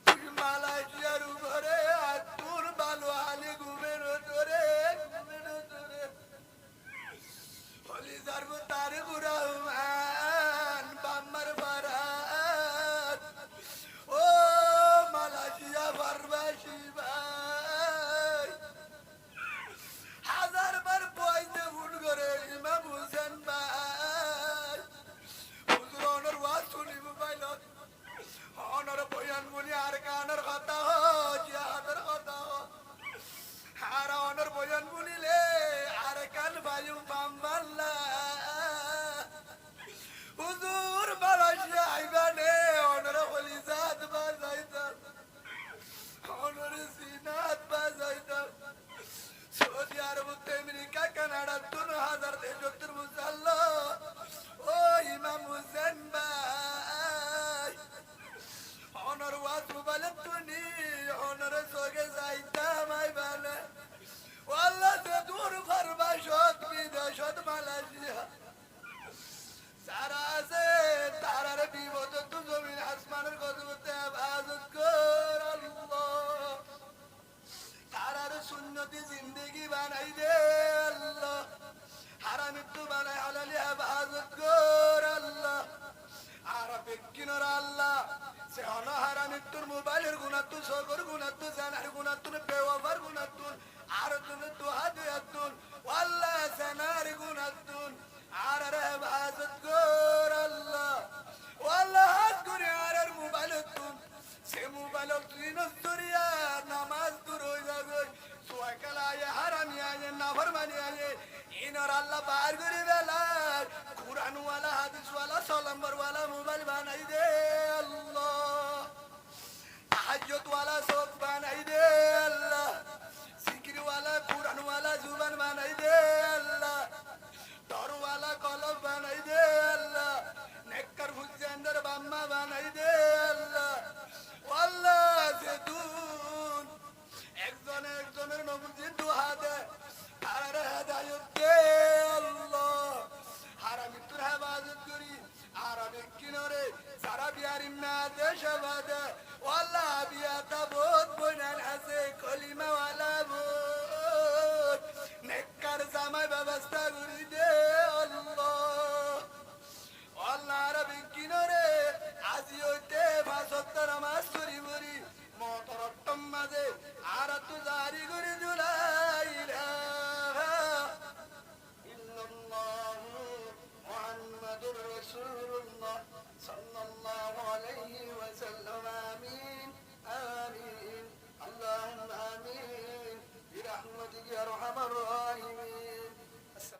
তুই মালয়েশিয়ার উপরে তোর ভালো হালি ঘুমের ধরে হলিজারপুর তারিকুর রহমান বাম্মার বারাত ও মালয়েশিয়া বারবাসী ভাই সুন্নতি জিন্দেগি বানাই দে আল্লাহ হারাম একটু বানাই হালালি হেফাজত কর আল্লাহ আর বেকিনর আল্লাহ সে হলো হারাম একটুর মোবাইলের গুণাত্তুন সকর গুণাত্তুন জানার গুণাত্তুন বেওয়াফার গুণাত্তুন আর তুমি দুহাতে আত্তুন আল্লাহ জানার গুণাত্তুন আর হেফাজত কর আল্লাহ আল্লাহ হাত করে আর মোবাইল তুন সে মোবাইল তুই নজরিয়া নামাজ দূর হয়ে যাবে সোয়াকাল আয়ে হারামি আয়ে নাফরমানি আয়ে ইনর আল্লাহ বার করে বেলা কুরআন ওয়ালা হাদিস ওয়ালা সালাম্বার ওয়ালা মোবাইল বানাই দে